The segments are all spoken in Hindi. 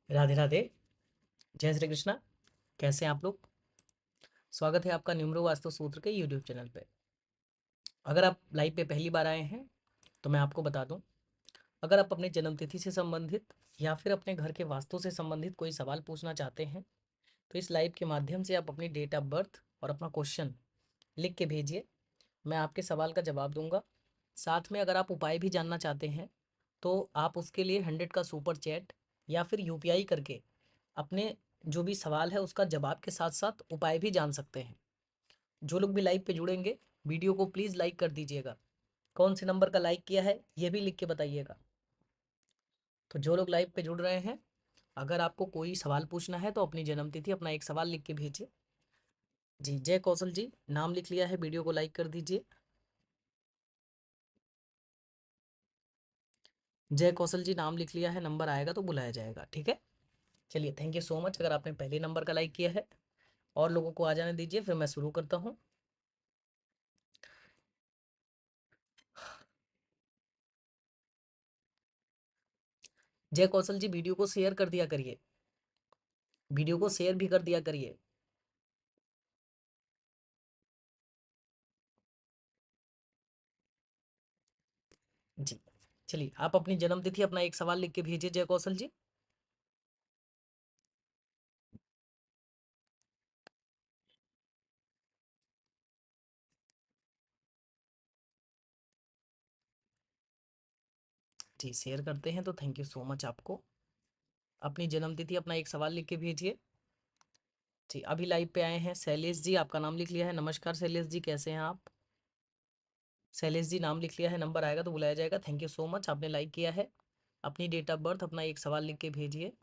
राधे राधे। जय श्री कृष्णा। कैसे हैं आप लोग? स्वागत है आपका न्यूमरो वास्तु सूत्र के यूट्यूब चैनल पे। अगर आप लाइव पे पहली बार आए हैं तो मैं आपको बता दूं, अगर आप अपने जन्मतिथि से संबंधित या फिर अपने घर के वास्तु से संबंधित कोई सवाल पूछना चाहते हैं तो इस लाइव के माध्यम से आप अपनी डेट ऑफ बर्थ और अपना क्वेश्चन लिख के भेजिए। मैं आपके सवाल का जवाब दूंगा। साथ में अगर आप उपाय भी जानना चाहते हैं तो आप उसके लिए 100 का सुपर चैट या फिर यूपीआई करके अपने जो भी सवाल है उसका जवाब के साथ साथ उपाय भी जान सकते हैं। जो लोग भी लाइव पे जुड़ेंगे, वीडियो को प्लीज़ लाइक कर दीजिएगा। कौन से नंबर का लाइक किया है ये भी लिख के बताइएगा। तो जो लोग लाइव पे जुड़ रहे हैं, अगर आपको कोई सवाल पूछना है तो अपनी जन्मतिथि अपना एक सवाल लिख के भेजिए। जी, जय कौशल जी नाम लिख लिया है, वीडियो को लाइक कर दीजिए। जय कौशल जी नाम लिख लिया है, नंबर आएगा तो बुलाया जाएगा, ठीक है। चलिए, थैंक यू सो मच। अगर आपने पहले नंबर का लाइक किया है, और लोगों को आ जाने दीजिए, फिर मैं शुरू करता हूँ। जय कौशल जी, वीडियो को शेयर कर दिया करिए, वीडियो को शेयर भी कर दिया करिए। जी, चलिए आप अपनी जन्मतिथि अपना एक सवाल लिख के भेजिए जय कौशल जी। जी, शेयर करते हैं तो थैंक यू सो मच आपको। अपनी जन्मतिथि अपना एक सवाल लिख के भेजिए। जी, अभी लाइव पे आए हैं शैलेश जी, आपका नाम लिख लिया है। नमस्कार शैलेश जी, कैसे हैं आप? शैलेश जी नाम लिख लिया है, नंबर आएगा तो बुलाया जाएगा। थैंक यू सो मच, आपने लाइक किया है। अपनी डेट ऑफ बर्थ अपना एक सवाल लिख के भेजिए।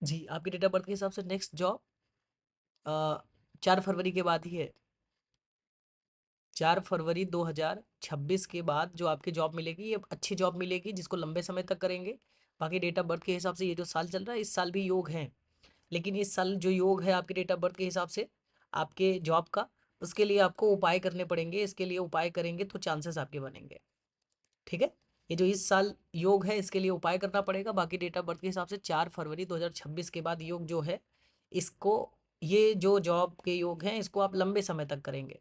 जी, आपकी डेट ऑफ बर्थ के हिसाब से नेक्स्ट जॉब 4 फरवरी के बाद ही है। 4 फरवरी 2026 के बाद जो आपकी जॉब मिलेगी, ये अच्छी जॉब मिलेगी जिसको लंबे समय तक करेंगे। बाकी डेट ऑफ बर्थ के हिसाब से ये जो साल चल रहा है, इस साल भी योग है, लेकिन इस साल जो योग है आपके डेट ऑफ बर्थ के हिसाब से आपके जॉब का, उसके लिए आपको उपाय करने पड़ेंगे। इसके लिए उपाय करेंगे तो चांसेस आपके बनेंगे, ठीक है। ये जो इस साल योग है इसके लिए उपाय करना पड़ेगा। बाकी डेट ऑफ बर्थ के हिसाब से 4 फरवरी 2026 के बाद योग जो है, इसको, ये जो जॉब के योग हैं इसको आप लंबे समय तक करेंगे,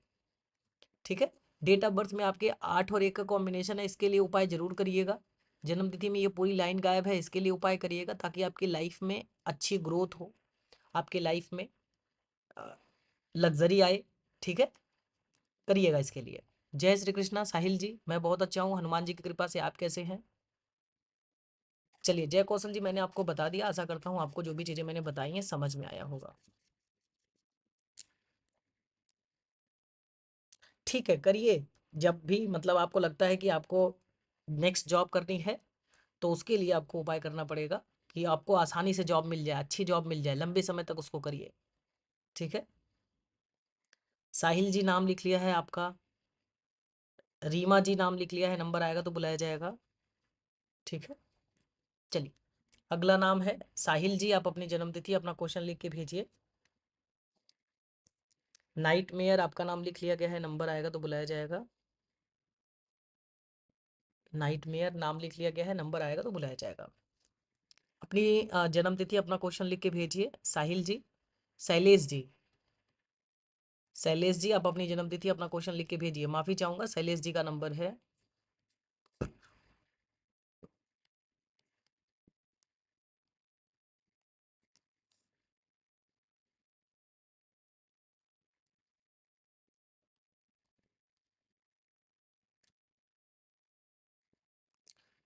ठीक है। डेट ऑफ बर्थ में आपके 8 और 1 का कॉम्बिनेशन है, इसके लिए उपाय जरूर करिएगा। जन्मतिथि में ये पूरी लाइन गायब है, इसके लिए उपाय करिएगा ताकि आपकी लाइफ में अच्छी ग्रोथ हो, आपके लाइफ में लग्जरी आए, ठीक है। करिएगा इसके लिए। जय श्री कृष्णा साहिल जी, मैं बहुत अच्छा हूँ हनुमान जी की कृपा से। आप कैसे हैं? चलिए जय कौशल जी, मैंने आपको बता दिया। आशा करता हूँ आपको जो भी चीज़ें मैंने बताई हैं समझ में आया होगा। ठीक है, करिए। जब भी मतलब आपको लगता है कि आपको नेक्स्ट जॉब करनी है तो उसके लिए आपको उपाय करना पड़ेगा कि आपको आसानी से जॉब मिल जाए, अच्छी जॉब मिल जाए, लंबे समय तक उसको करिए, ठीक है। साहिल जी नाम लिख लिया है आपका। रीमा जी नाम लिख लिया है, नंबर आएगा तो बुलाया जाएगा, ठीक है। चलिए, अगला नाम है साहिल जी, आप अपनी जन्मतिथि अपना क्वेश्चन लिख के भेजिए। नाइट मेयर आपका नाम लिख लिया गया है, नंबर आएगा तो बुलाया जाएगा। नाइट मेयर नाम लिख लिया गया है, नंबर आएगा तो बुलाया जाएगा। अपनी जन्मतिथि अपना क्वेश्चन लिख के भेजिए साहिल जी। शैलेश जी, शैलेश जी आप अपनी जन्मतिथि अपना क्वेश्चन लिख के भेजिए। माफी चाहूंगा, शैलेश जी का नंबर है।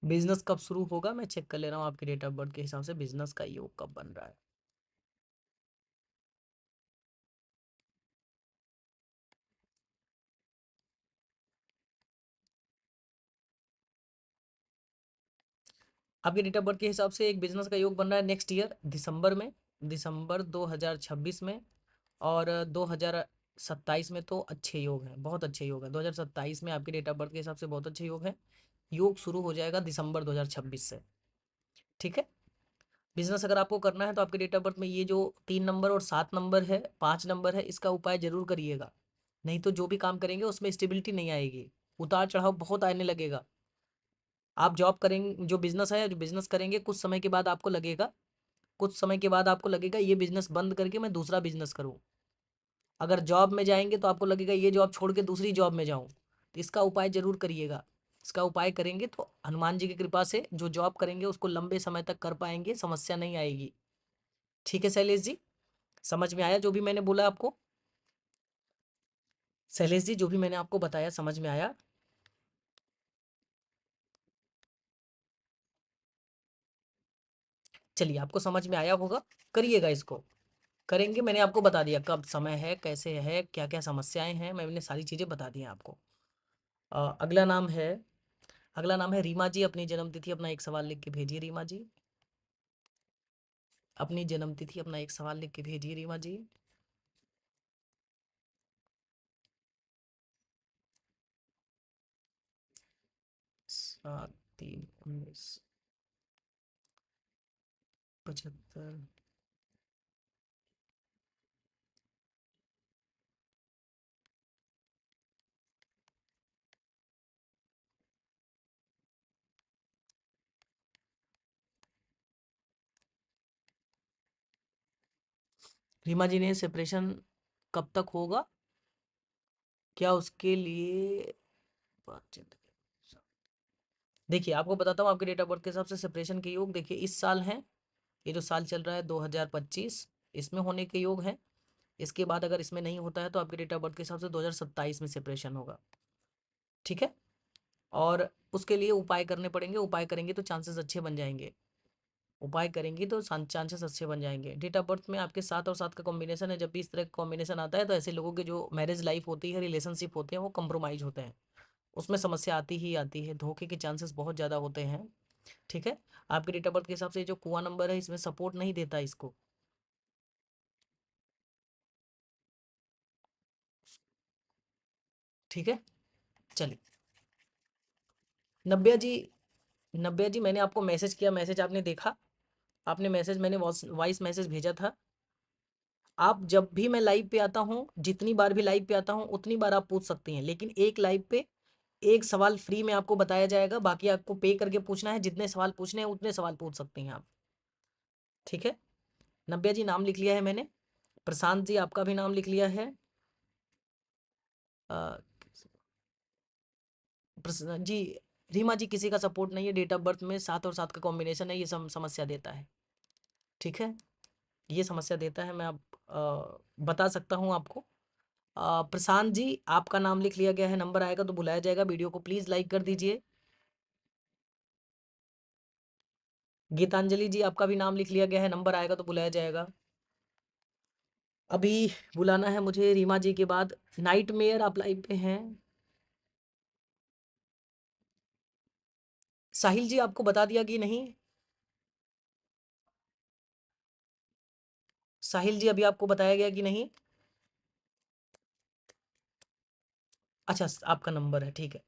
बिजनेस कब शुरू होगा मैं चेक कर ले रहा हूँ, आपके डेट ऑफ बर्थ के हिसाब से बिजनेस का योग कब बन रहा है। आपके डेट ऑफ बर्थ के हिसाब से एक बिजनेस का योग बन रहा है नेक्स्ट ईयर दिसंबर में। दिसंबर 2026 में, और 2027 में तो अच्छे योग हैं, बहुत अच्छे योग हैं। 2027 में आपके डेट ऑफ बर्थ के हिसाब से बहुत अच्छे योग हैं। योग शुरू हो जाएगा दिसंबर 2026 से। ठीक है। बिजनेस अगर आपको करना है तो आपके डेट ऑफ बर्थ में ये जो 3 नंबर और 7 नंबर है, 5 नंबर है, इसका उपाय जरूर करिएगा। नहीं तो जो भी काम करेंगे उसमें स्टेबिलिटी नहीं आएगी, उतार चढ़ाव बहुत आने लगेगा। आप जॉब करेंगे, जो बिजनेस है, जो बिजनेस करेंगे, कुछ समय के बाद आपको लगेगा, कुछ समय के बाद आपको लगेगा ये बिजनेस बंद करके मैं दूसरा बिजनेस करूं। अगर जॉब में जाएंगे तो आपको लगेगा ये जॉब छोड़ के दूसरी जॉब में जाऊं। तो इसका उपाय जरूर करिएगा। इसका उपाय करेंगे तो हनुमान जी की कृपा से जो जॉब करेंगे उसको लंबे समय तक कर पाएंगे, समस्या नहीं आएगी। ठीक है शैलेश जी, समझ में आया जो भी मैंने बोला आपको? शैलेश जी, जो भी मैंने आपको बताया समझ में आया? चलिए, आपको समझ में आया होगा, करिएगा इसको। करेंगे, मैंने आपको बता दिया कब समय है, कैसे है, क्या क्या समस्याएं हैं, मैंने सारी चीजें बता दी हैं आपको। अगला नाम है, अगला नाम है रीमा जी। अपनी जन्म तिथि अपना एक सवाल लिख के भेजिए रीमा जी। अपनी जन्म तिथि अपना एक सवाल लिख के भेजिए रीमा जी। 7/3/1975। रीमा जी ने सेपरेशन कब तक होगा, क्या उसके लिए बातचीत? देखिए, आपको बताता हूँ, आपके डेट ऑफ बर्थ के हिसाब से सेपरेशन के योग देखिए इस साल हैं। ये जो साल चल रहा है 2025, इसमें होने के योग हैं। इसके बाद अगर इसमें नहीं होता है तो आपके डेट ऑफ बर्थ के हिसाब से 2027 में सेपरेशन होगा। ठीक है। और उसके लिए उपाय करने पड़ेंगे, उपाय करेंगे तो चांसेस अच्छे बन जाएंगे। उपाय करेंगे तो चांसेस अच्छे बन जाएंगे। डेट ऑफ बर्थ में आपके 7 और 7 का कॉम्बिनेशन है। जब भी इस तरह का कॉम्बिनेशन आता है तो ऐसे लोगों के जो मैरिज लाइफ होती है, रिलेशनशिप होते हैं, वो कंप्रोमाइज होते हैं, उसमें समस्या आती ही आती है, धोखे के चांसेस बहुत ज़्यादा होते हैं। ठीक है। आपके डेट ऑफ बर्थ के हिसाब से जो कुआं नंबर है इसमें सपोर्ट नहीं देता इसको। ठीक है। चलिए, नब्या जी, नब्या जी, मैंने आपको मैसेज किया, मैसेज आपने देखा? आपने मैसेज, मैंने वॉइस मैसेज भेजा था। आप जब भी मैं लाइव पे आता हूँ, जितनी बार भी लाइव पे आता हूँ उतनी बार आप पूछ सकती हैं, लेकिन एक लाइव पे एक सवाल फ्री में आपको बताया जाएगा, बाकी आपको पे करके पूछना है। जितने सवाल पूछने हैं उतने सवाल पूछ सकती हैं आप। ठीक है। नब्या जी, नाम लिख लिया है मैंने। प्रशांत जी, आपका भी नाम लिख लिया है। अ, जी, रीमा जी, किसी का सपोर्ट नहीं है। डेट ऑफ बर्थ में 7 और 7 का कॉम्बिनेशन है, ये समस्या देता है। ठीक है, ये समस्या देता है। मैं अब बता सकता हूँ आपको। प्रशांत जी, आपका नाम लिख लिया गया है, नंबर आएगा तो बुलाया जाएगा। वीडियो को प्लीज लाइक कर दीजिए। गीतांजलि जी, आपका भी नाम लिख लिया गया है, नंबर आएगा तो बुलाया जाएगा। अभी बुलाना है मुझे रीमा जी के बाद। नाइट मेयर, आप लाइव पे हैं? साहिल जी, आपको बता दिया कि नहीं? साहिल जी, अभी आपको बताया गया कि नहीं? अच्छा, आपका नंबर है, ठीक है।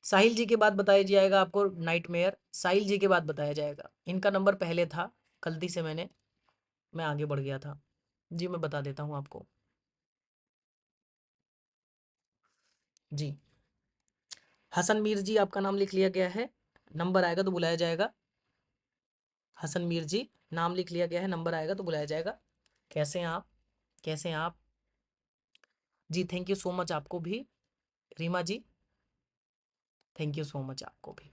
साहिल जी के बाद बताया जाएगा आपको नाइट मेयर। साहिल जी के बाद बताया जाएगा। इनका नंबर पहले था, गलती से मैं आगे बढ़ गया था। जी, मैं बता देता हूँ आपको। जी, हसन मीर जी, आपका नाम लिख लिया गया है, नंबर आएगा तो बुलाया जाएगा। हसन मीर जी, नाम लिख लिया गया है, नंबर आएगा तो बुलाया जाएगा। कैसे हैं आप, कैसे हैं आप? जी, थैंक यू सो मच आपको भी, रीमा जी, थैंक यू सो मच आपको भी।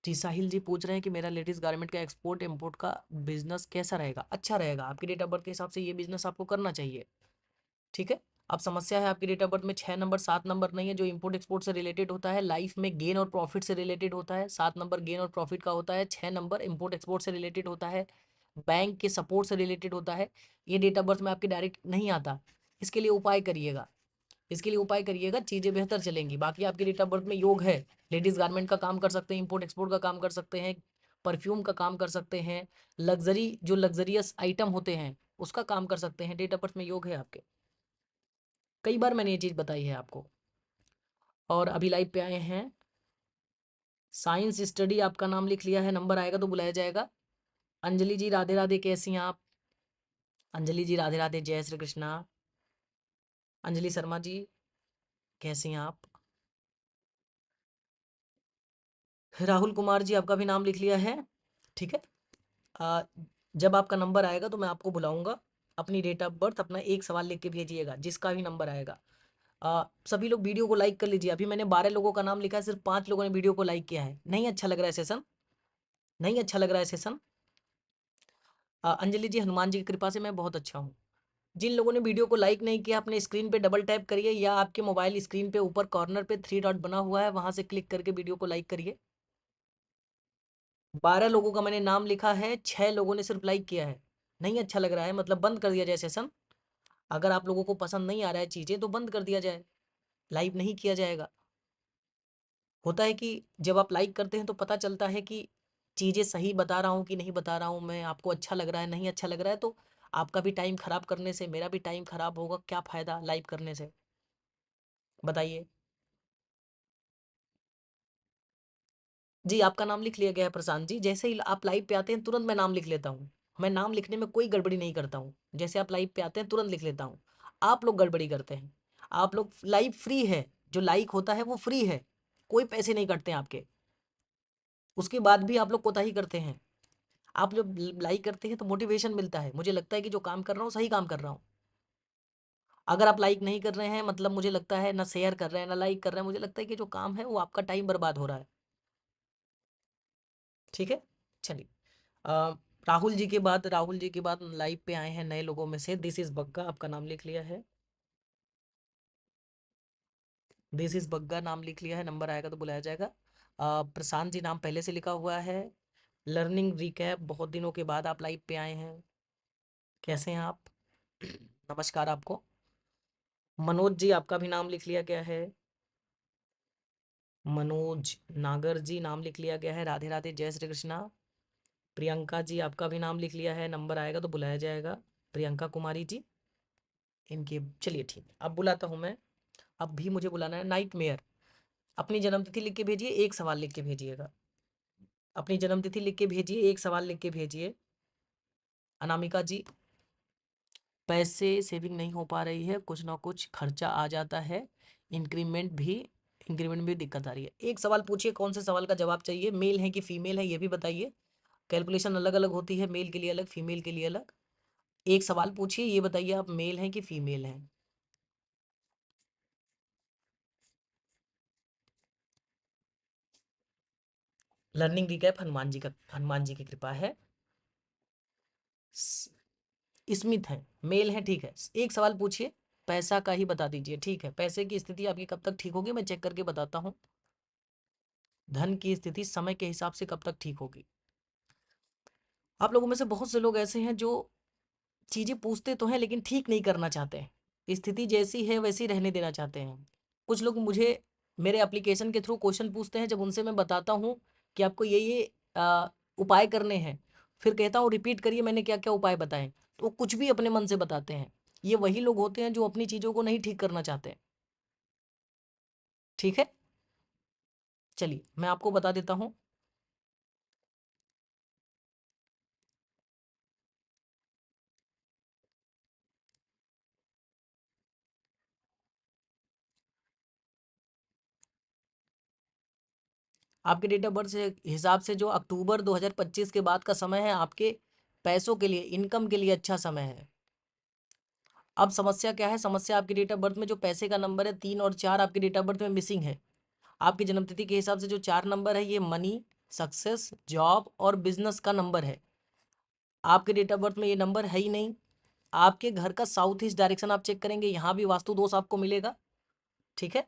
जी, साहिल जी पूछ रहे हैं कि मेरा लेडीज गारमेंट का एक्सपोर्ट इंपोर्ट का बिजनेस कैसा रहेगा? अच्छा रहेगा, आपके डेट ऑफ बर्थ के हिसाब से ये बिजनेस आपको करना चाहिए। ठीक है। अब समस्या है आपकी डेट ऑफ बर्थ में 6 नंबर 7 नंबर नहीं है, जो इम्पोर्ट एक्सपोर्ट से रिलेटेड होता है, लाइफ में गेन और प्रॉफिट से रिलेटेड होता है। 7 नंबर गेन और प्रॉफिट का होता है, 6 नंबर इम्पोर्ट एक्सपोर्ट से रिलेटेड होता है, बैंक के सपोर्ट से रिलेटेड होता है। ये डेट ऑफ बर्थ में आपके डायरेक्ट नहीं आता। इसके लिए उपाय करिएगा, इसके लिए उपाय करिएगा, चीज़ें बेहतर चलेंगी। बाकी आपकी डेट ऑफ बर्थ में योग है, लेडीज़ गारमेंट का काम कर सकते हैं, इम्पोर्ट एक्सपोर्ट का काम कर सकते हैं, परफ्यूम का काम कर सकते हैं, लग्जरी जो लग्जरियस आइटम होते हैं उसका काम कर सकते हैं। डेट ऑफ बर्थ में योग है आपके, कई बार मैंने ये चीज़ बताई है आपको। और अभी लाइव पे आए हैं, साइंस स्टडी आपका नाम लिख लिया है, नंबर आएगा तो बुलाया जाएगा। अंजलि जी राधे राधे, कैसी हैं आप? अंजलि जी राधे राधे, जय श्री कृष्णा। अंजलि शर्मा जी कैसी हैं आप? राहुल कुमार जी आपका भी नाम लिख लिया है, ठीक है। आ, जब आपका नंबर आएगा तो मैं आपको बुलाऊंगा। अपनी डेट ऑफ बर्थ अपना एक सवाल लिख के भेजिएगा, जिसका भी नंबर आएगा। सभी लोग वीडियो को लाइक कर लीजिए। अभी मैंने 12 लोगों का नाम लिखा है, सिर्फ 5 लोगों ने वीडियो को लाइक किया है। नहीं अच्छा लग रहा है सेशन, नहीं अच्छा लग रहा है सेशन। अंजलि जी हनुमान जी की कृपा से मैं बहुत अच्छा हूँ। जिन लोगों ने वीडियो को लाइक नहीं किया, अपने स्क्रीन पे डबल टैप करिए, या आपके मोबाइल स्क्रीन पे ऊपर कॉर्नर पे 3 डॉट बना हुआ है, वहां से क्लिक करके वीडियो को लाइक करिए। 12 लोगों का मैंने नाम लिखा है, 6 लोगों ने सिर्फ लाइक किया है। नहीं अच्छा लग रहा है मतलब बंद कर दिया जाए सेशन। अगर आप लोगों को पसंद नहीं आ रहा है चीजें तो बंद कर दिया जाए, लाइव नहीं किया जाएगा। होता है कि जब आप लाइक करते हैं तो पता चलता है कि चीजें सही बता रहा हूँ कि नहीं बता रहा हूँ मैं, आपको अच्छा लग रहा है नहीं अच्छा लग रहा है, तो आपका भी टाइम खराब करने से मेरा भी टाइम खराब होगा, क्या फायदा लाइव करने से, बताइए। जी आपका नाम लिख लिया गया है प्रशांत जी। जैसे ही आप लाइव पे आते हैं तुरंत मैं नाम लिख लेता हूँ। मैं नाम लिखने में कोई गड़बड़ी नहीं करता हूँ, जैसे आप लाइव पे आते हैं तुरंत लिख लेता हूँ। आप लोग गड़बड़ी करते हैं। आप लोग, लाइव फ्री है, जो लाइक होता है वो फ्री है, कोई पैसे नहीं कटते हैं आपके। उसके बाद भी आप लोग कोताही करते हैं। आप जब लाइक करते हैं तो मोटिवेशन मिलता है, मुझे लगता है कि जो काम कर रहा हूँ सही काम कर रहा हूँ। अगर आप लाइक नहीं कर रहे हैं, मतलब मुझे लगता है ना शेयर कर रहे हैं ना लाइक कर रहे हैं, मुझे लगता है कि जो काम है वो आपका टाइम बर्बाद हो रहा है, ठीक है। चलिए, अ, राहुल जी के बाद लाइव पे आए हैं नए लोगों में से, दिस इज बग्गा आपका नाम लिख लिया है। दिस इज बग्गा नाम लिख लिया है, नंबर आएगा तो बुलाया जाएगा। प्रशांत जी नाम पहले से लिखा हुआ है। लर्निंग रिकैप, बहुत दिनों के बाद आप लाइव पे आए हैं, कैसे हैं आप? नमस्कार आपको। मनोज जी आपका भी नाम लिख लिया गया है। मनोज नागर जी नाम लिख लिया गया है, राधे राधे, जय श्री कृष्णा। प्रियंका जी आपका भी नाम लिख लिया है, नंबर आएगा तो बुलाया जाएगा। प्रियंका कुमारी जी इनके, चलिए ठीक है, अब बुलाता हूँ मैं। अब भी मुझे बुलाना है। नाइट मेयर, अपनी जन्मतिथि लिख के भेजिए, एक सवाल लिख के भेजिएगा। अपनी जन्मतिथि लिख के भेजिए, एक सवाल लिख के भेजिए। अनामिका जी, पैसे सेविंग नहीं हो पा रही है, कुछ ना कुछ खर्चा आ जाता है, इंक्रीमेंट भी इंक्रीमेंट में भी दिक्कत आ रही है। एक सवाल पूछिए, कौन से सवाल का जवाब चाहिए, मेल है कि फीमेल है ये भी बताइए। कैलकुलेशन अलग अलग होती है, मेल के लिए अलग फीमेल के लिए अलग। एक सवाल पूछिए, ये बताइए आप मेल हैं कि फीमेल हैं। लर्निंग रिकैप हनुमान जी का, हनुमान जी की कृपा है। स्मिथ है, मेल है, ठीक है। एक सवाल पूछिए, पैसा का ही बता दीजिए, ठीक है। पैसे की स्थिति आपकी कब तक ठीक होगी, मैं चेक करके बताता हूँ। धन की स्थिति समय के हिसाब से कब तक ठीक होगी? आप लोगों में से बहुत से लोग ऐसे हैं जो चीजें पूछते तो हैं लेकिन ठीक नहीं करना चाहते हैं, स्थिति जैसी है वैसी रहने देना चाहते हैं। कुछ लोग मुझे मेरे एप्लीकेशन के थ्रू क्वेश्चन पूछते हैं, जब उनसे मैं बताता हूँ कि आपको ये उपाय करने हैं, फिर कहता हूँ रिपीट करिए मैंने क्या क्या उपाय बताए, तो वो कुछ भी अपने मन से बताते हैं। ये वही लोग होते हैं जो अपनी चीजों को नहीं ठीक करना चाहते, ठीक है। चलिए मैं आपको बता देता हूँ। आपके डेट ऑफ बर्थ से हिसाब से जो अक्टूबर 2025 के बाद का समय है, आपके पैसों के लिए, इनकम के लिए अच्छा समय है। अब समस्या क्या है, समस्या आपकी डेट ऑफ बर्थ में जो पैसे का नंबर है 3 और 4 आपकी डेट ऑफ बर्थ में मिसिंग है। आपकी जन्मतिथि के हिसाब से जो 4 नंबर है ये मनी, सक्सेस, जॉब और बिजनेस का नंबर है। आपके डेट ऑफ बर्थ में ये नंबर है ही नहीं। आपके घर का साउथ ईस्ट डायरेक्शन आप चेक करेंगे, यहाँ भी वास्तु दोष आपको मिलेगा। ठीक है,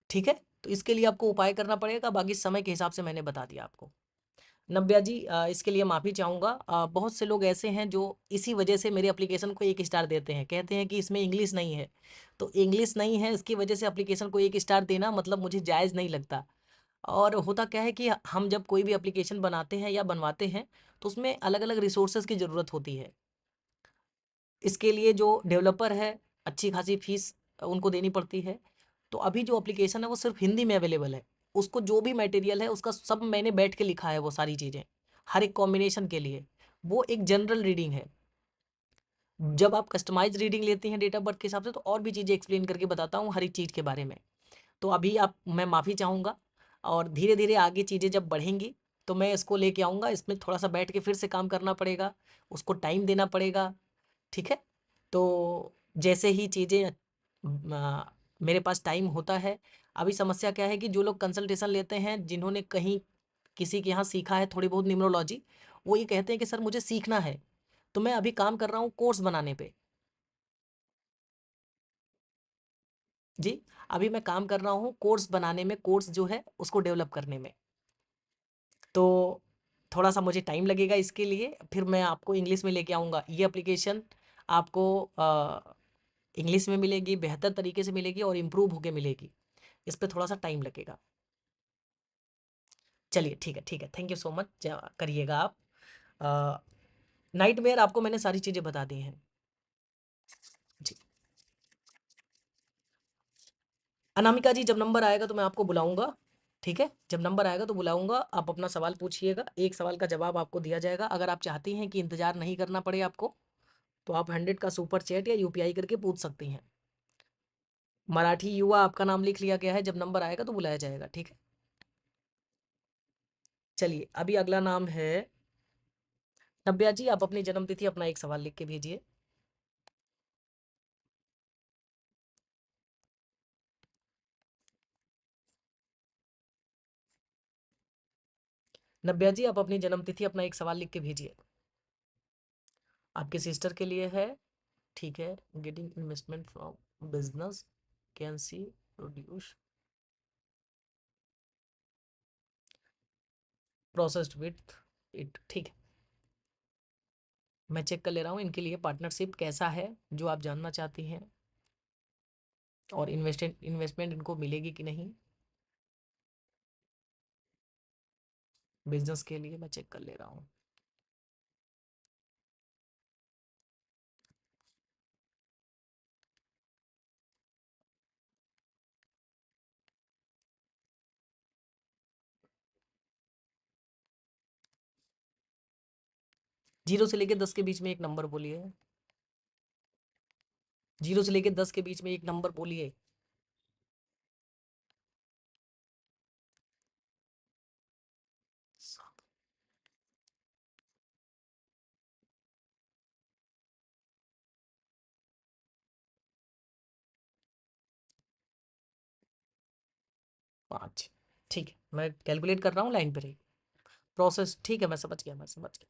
ठीक है। तो इसके लिए आपको उपाय करना पड़ेगा, बाकी समय के हिसाब से मैंने बता दिया आपको। नव्या जी, इसके लिए माफ़ी चाहूँगा। बहुत से लोग ऐसे हैं जो इसी वजह से मेरे एप्लीकेशन को 1 स्टार देते हैं, कहते हैं कि इसमें इंग्लिश नहीं है। तो इंग्लिश नहीं है, इसकी वजह से एप्लीकेशन को 1 स्टार देना मतलब मुझे जायज़ नहीं लगता। और होता क्या है कि हम जब कोई भी एप्लीकेशन बनाते हैं या बनवाते हैं, तो उसमें अलग-अलग रिसोर्सेज़ की ज़रूरत होती है। इसके लिए जो डेवलपर है, अच्छी खासी फीस उनको देनी पड़ती है। तो अभी जो एप्लीकेशन है वो सिर्फ हिंदी में अवेलेबल है। उसको जो भी मटेरियल है उसका सब मैंने बैठ के लिखा है, वो सारी चीज़ें हर एक कॉम्बिनेशन के लिए। वो एक जनरल रीडिंग है। जब आप कस्टमाइज रीडिंग लेते हैं डेट ऑफ बर्थ के हिसाब से, तो और भी चीज़ें एक्सप्लेन करके बताता हूँ हर एक चीज़ के बारे में। तो अभी आप मैं माफ़ी चाहूँगा, और धीरे धीरे आगे चीज़ें जब बढ़ेंगी तो मैं इसको लेके आऊँगा। इसमें थोड़ा सा बैठ के फिर से काम करना पड़ेगा, उसको टाइम देना पड़ेगा। ठीक है, तो जैसे ही चीज़ें मेरे पास टाइम होता है। अभी समस्या क्या है कि जो लोग कंसल्टेशन लेते हैं, जिन्होंने कहीं किसी के यहाँ सीखा है थोड़ी बहुत न्यूमरोलॉजी, वो ये कहते हैं कि सर मुझे सीखना है। तो मैं अभी काम कर रहा हूँ कोर्स बनाने पे। जी, अभी मैं काम कर रहा हूँ कोर्स बनाने में, कोर्स जो है उसको डेवलप करने में। तो थोड़ा सा मुझे टाइम लगेगा इसके लिए, फिर मैं आपको इंग्लिश में लेके आऊँगा। ये एप्लीकेशन आपको इंग्लिश में मिलेगी, बेहतर तरीके से मिलेगी और इम्प्रूव होके मिलेगी। इस पे थोड़ा सा टाइम लगेगा। चलिए ठीक है, ठीक है, थैंक यू सो मच, करिएगा आप। नाइट मेयर आपको मैंने सारी चीज़ें बता दी हैं। जी, अनामिका जी, जब नंबर आएगा तो मैं आपको बुलाऊंगा। ठीक है, जब नंबर आएगा तो बुलाऊंगा, आप अपना सवाल पूछिएगा, एक सवाल का जवाब आपको दिया जाएगा। अगर आप चाहती हैं कि इंतजार नहीं करना पड़े आपको, तो आप 100 का सुपर चैट या यूपीआई करके पूछ सकती हैं। मराठी युवा आपका नाम लिख लिया गया है, जब नंबर आएगा तो बुलाया जाएगा। ठीक है, चलिए अभी अगला नाम है नव्या जी। आप अपनी जन्मतिथि अपना एक सवाल लिख के भेजिए। नव्या जी, आप अपनी जन्मतिथि अपना एक सवाल लिख के भेजिए। आपके सिस्टर के लिए है। ठीक है, getting investment from business, can see produce processed with it. ठीक है, मैं चेक कर ले रहा हूँ इनके लिए पार्टनरशिप कैसा है जो आप जानना चाहती हैं, और इन्वेस्टमेंट इनको मिलेगी कि नहीं। बिजनेस के लिए मैं चेक कर ले रहा हूँ। 0 से लेके 10 के बीच में एक नंबर बोलिए। 0 से लेके 10 के बीच में एक नंबर बोलिए। 5। ठीक है, मैं कैलकुलेट कर रहा हूँ लाइन पर ही। प्रोसेस, ठीक है, मैं समझ गया, मैं समझ गया।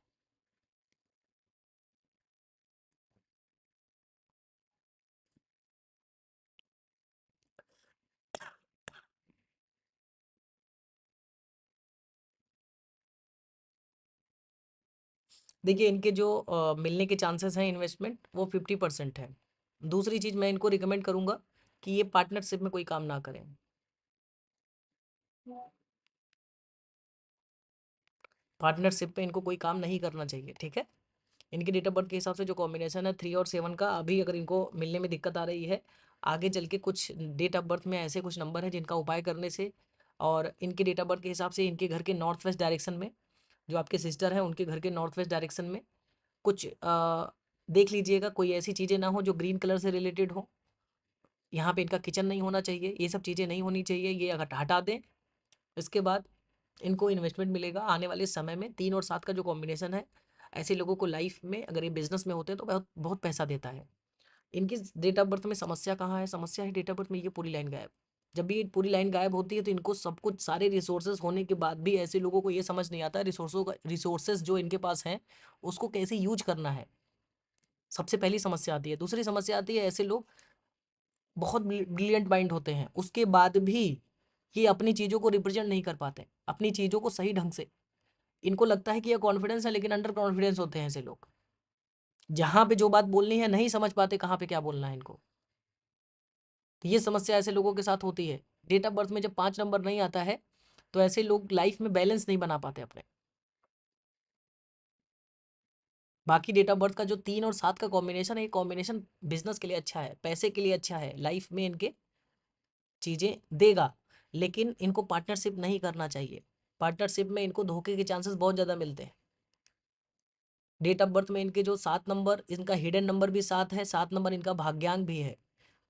देखिए इनके जो मिलने के चांसेस हैं इन्वेस्टमेंट, वो 50% है। दूसरी चीज़ मैं इनको रिकमेंड करूंगा कि ये पार्टनरशिप में कोई काम ना करें। पार्टनरशिप पे इनको कोई काम नहीं करना चाहिए। ठीक है, इनके डेट ऑफ बर्थ के हिसाब से जो कॉम्बिनेशन है 3 और 7 का, अभी अगर इनको मिलने में दिक्कत आ रही है, आगे चल के कुछ डेट ऑफ बर्थ में ऐसे कुछ नंबर हैं जिनका उपाय करने से, और इनके डेट ऑफ बर्थ के हिसाब से इनके घर के नॉर्थ वेस्ट डायरेक्शन में, जो आपके सिस्टर हैं उनके घर के नॉर्थ वेस्ट डायरेक्शन में कुछ देख लीजिएगा, कोई ऐसी चीज़ें ना हो जो ग्रीन कलर से रिलेटेड हो। यहाँ पे इनका किचन नहीं होना चाहिए, ये सब चीज़ें नहीं होनी चाहिए, ये अगर हटा दें, इसके बाद इनको इन्वेस्टमेंट मिलेगा आने वाले समय में। 3 और 7 का जो कॉम्बिनेशन है, ऐसे लोगों को लाइफ में अगर ये बिजनेस में होते हैं तो बहुत बहुत पैसा देता है। इनकी डेट ऑफ बर्थ में समस्या कहाँ है, समस्या है डेट ऑफ बर्थ में ये पूरी लाइन गायब। जब भी ये पूरी लाइन गायब होती है तो इनको सब कुछ, सारे रिसोर्सेज होने के बाद भी ऐसे लोगों को ये समझ नहीं आता रिसोर्सेज जो इनके पास हैं उसको कैसे यूज करना है। सबसे पहली समस्या आती है। दूसरी समस्या आती है, ऐसे लोग बहुत ब्रिलियंट माइंड होते हैं, उसके बाद भी ये अपनी चीज़ों को रिप्रेजेंट नहीं कर पाते, अपनी चीज़ों को सही ढंग से। इनको लगता है कि ये कॉन्फिडेंस है, लेकिन अंडर कॉन्फिडेंस होते हैं ऐसे लोग। जहाँ पे जो बात बोलनी है नहीं समझ पाते कहाँ पे क्या बोलना है इनको। तो ये समस्या ऐसे लोगों के साथ होती है। डेट ऑफ बर्थ में जब 5 नंबर नहीं आता है तो ऐसे लोग लाइफ में बैलेंस नहीं बना पाते अपने। बाकी डेट ऑफ बर्थ का जो 3 और 7 का कॉम्बिनेशन है, ये कॉम्बिनेशन बिजनेस के लिए अच्छा है, पैसे के लिए अच्छा है, लाइफ में इनके चीज़ें देगा, लेकिन इनको पार्टनरशिप नहीं करना चाहिए। पार्टनरशिप में इनको धोखे के चांसेस बहुत ज़्यादा मिलते हैं। डेट ऑफ बर्थ में इनके जो 7 नंबर, इनका हिडन नंबर भी 7 है, 7 नंबर इनका भाग्यांक भी है।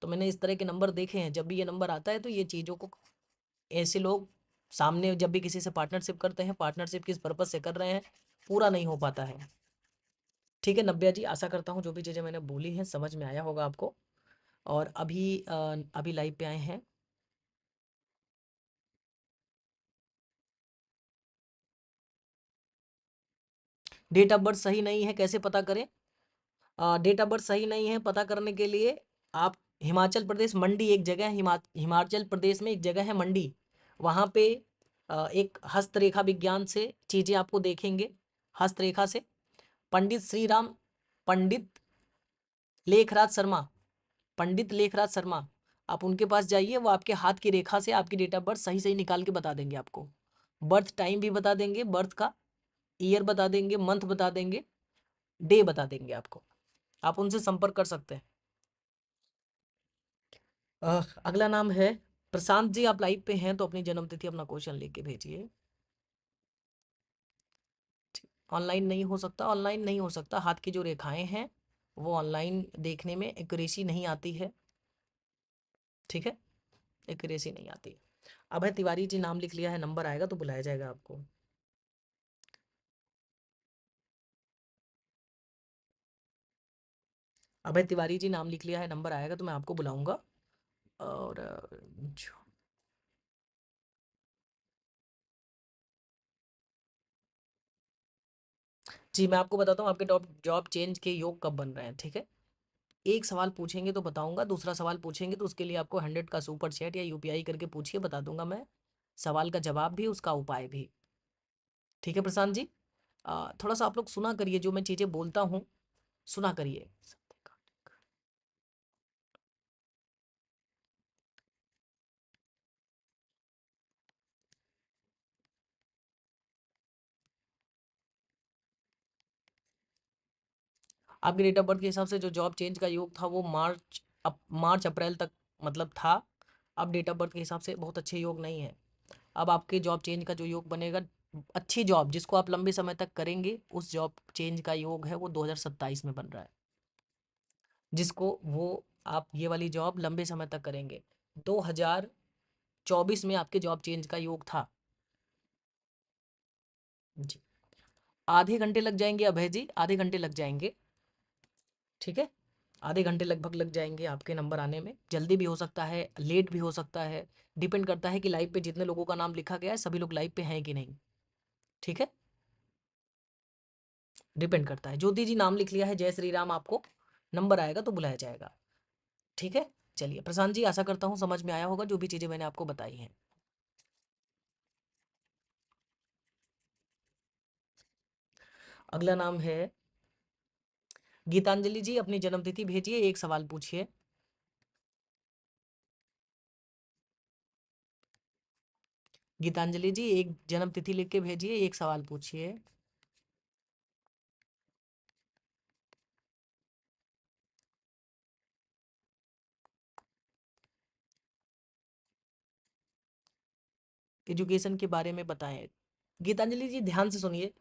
तो मैंने इस तरह के नंबर देखे हैं, जब भी ये नंबर आता है तो ये चीज़ों को, ऐसे लोग सामने जब भी किसी से पार्टनरशिप करते हैं, पार्टनरशिप किस पर्पज से कर रहे हैं पूरा नहीं हो पाता है। ठीक है नव्या जी, आशा करता हूँ जो भी चीज़ें मैंने बोली हैं समझ में आया होगा आपको। और अभी लाइव पे आए हैं। डेट ऑफ बर्थ सही नहीं है, कैसे पता करें? डेट ऑफ बर्थ सही नहीं है, पता करने के लिए आप हिमाचल प्रदेश मंडी, एक जगह है हिमाचल प्रदेश में एक जगह है मंडी, वहाँ पे एक हस्तरेखा विज्ञान से चीज़ें आपको देखेंगे। हस्तरेखा से पंडित श्रीराम, पंडित लेखराज शर्मा, पंडित लेखराज शर्मा, आप उनके पास जाइए, वो आपके हाथ की रेखा से आपकी डेट ऑफ बर्थ सही सही निकाल के बता देंगे आपको। बर्थ टाइम भी बता देंगे, बर्थ का ईयर बता देंगे, मंथ बता देंगे, डे बता देंगे आपको। आप उनसे संपर्क कर सकते हैं। अगला नाम है प्रशांत जी, आप लाइव पे हैं तो अपनी जन्म तिथि अपना क्वेश्चन लेके भेजिए। ऑनलाइन नहीं हो सकता, ऑनलाइन नहीं हो सकता, हाथ की जो रेखाएं हैं वो ऑनलाइन देखने में एक्यूरेसी नहीं आती है। ठीक है, एक्यूरेसी नहीं आती। अभय तिवारी जी नाम लिख लिया है, नंबर आएगा तो बुलाया जाएगा आपको। अभय तिवारी जी नाम लिख लिया है, नंबर आएगा तो मैं आपको बुलाऊंगा। और जी मैं आपको बताता हूँ आपके जॉब चेंज के योग कब बन रहे हैं। ठीक है, एक सवाल पूछेंगे तो बताऊंगा, दूसरा सवाल पूछेंगे तो उसके लिए आपको 100 का सुपर चैट या यूपीआई करके पूछिए, बता दूंगा मैं सवाल का जवाब भी, उसका उपाय भी। ठीक है प्रशांत जी, थोड़ा सा आप लोग सुना करिए, जो मैं चीज़ें बोलता हूँ सुना करिए। आपके डेट ऑफ बर्थ के हिसाब से जो जॉब चेंज का योग था वो मार्च अप्रैल तक मतलब था। अब डेट ऑफ बर्थ के हिसाब से बहुत अच्छे योग नहीं है। अब आपके जॉब चेंज का जो योग बनेगा, अच्छी जॉब जिसको आप लंबे समय तक करेंगे, उस जॉब चेंज का योग है वो 2027 में बन रहा है, जिसको वो आप ये वाली जॉब लंबे समय तक करेंगे। 2024 में आपके जॉब चेंज का योग था जी। आधे घंटे लग जाएंगे अभय जी, आधे घंटे लग जाएंगे। ठीक है, आधे घंटे लगभग लग जाएंगे आपके नंबर आने में, जल्दी भी हो सकता है, लेट भी हो सकता है, डिपेंड करता है कि लाइव पे जितने लोगों का नाम लिखा गया है सभी लोग लाइव पे हैं कि नहीं। ठीक है, डिपेंड करता है। ज्योति जी नाम लिख लिया है, जय श्री राम, आपको नंबर आएगा तो बुलाया जाएगा। ठीक है, चलिए प्रशांत जी, आशा करता हूँ समझ में आया होगा जो भी चीज़ें मैंने आपको बताई हैं। अगला नाम है गीतांजलि जी, अपनी जन्मतिथि भेजिए, एक सवाल पूछिए। गीतांजलि जी एक जन्मतिथि लिख के भेजिए, एक सवाल पूछिए। एजुकेशन के बारे में बताएं। गीतांजलि जी ध्यान से सुनिए,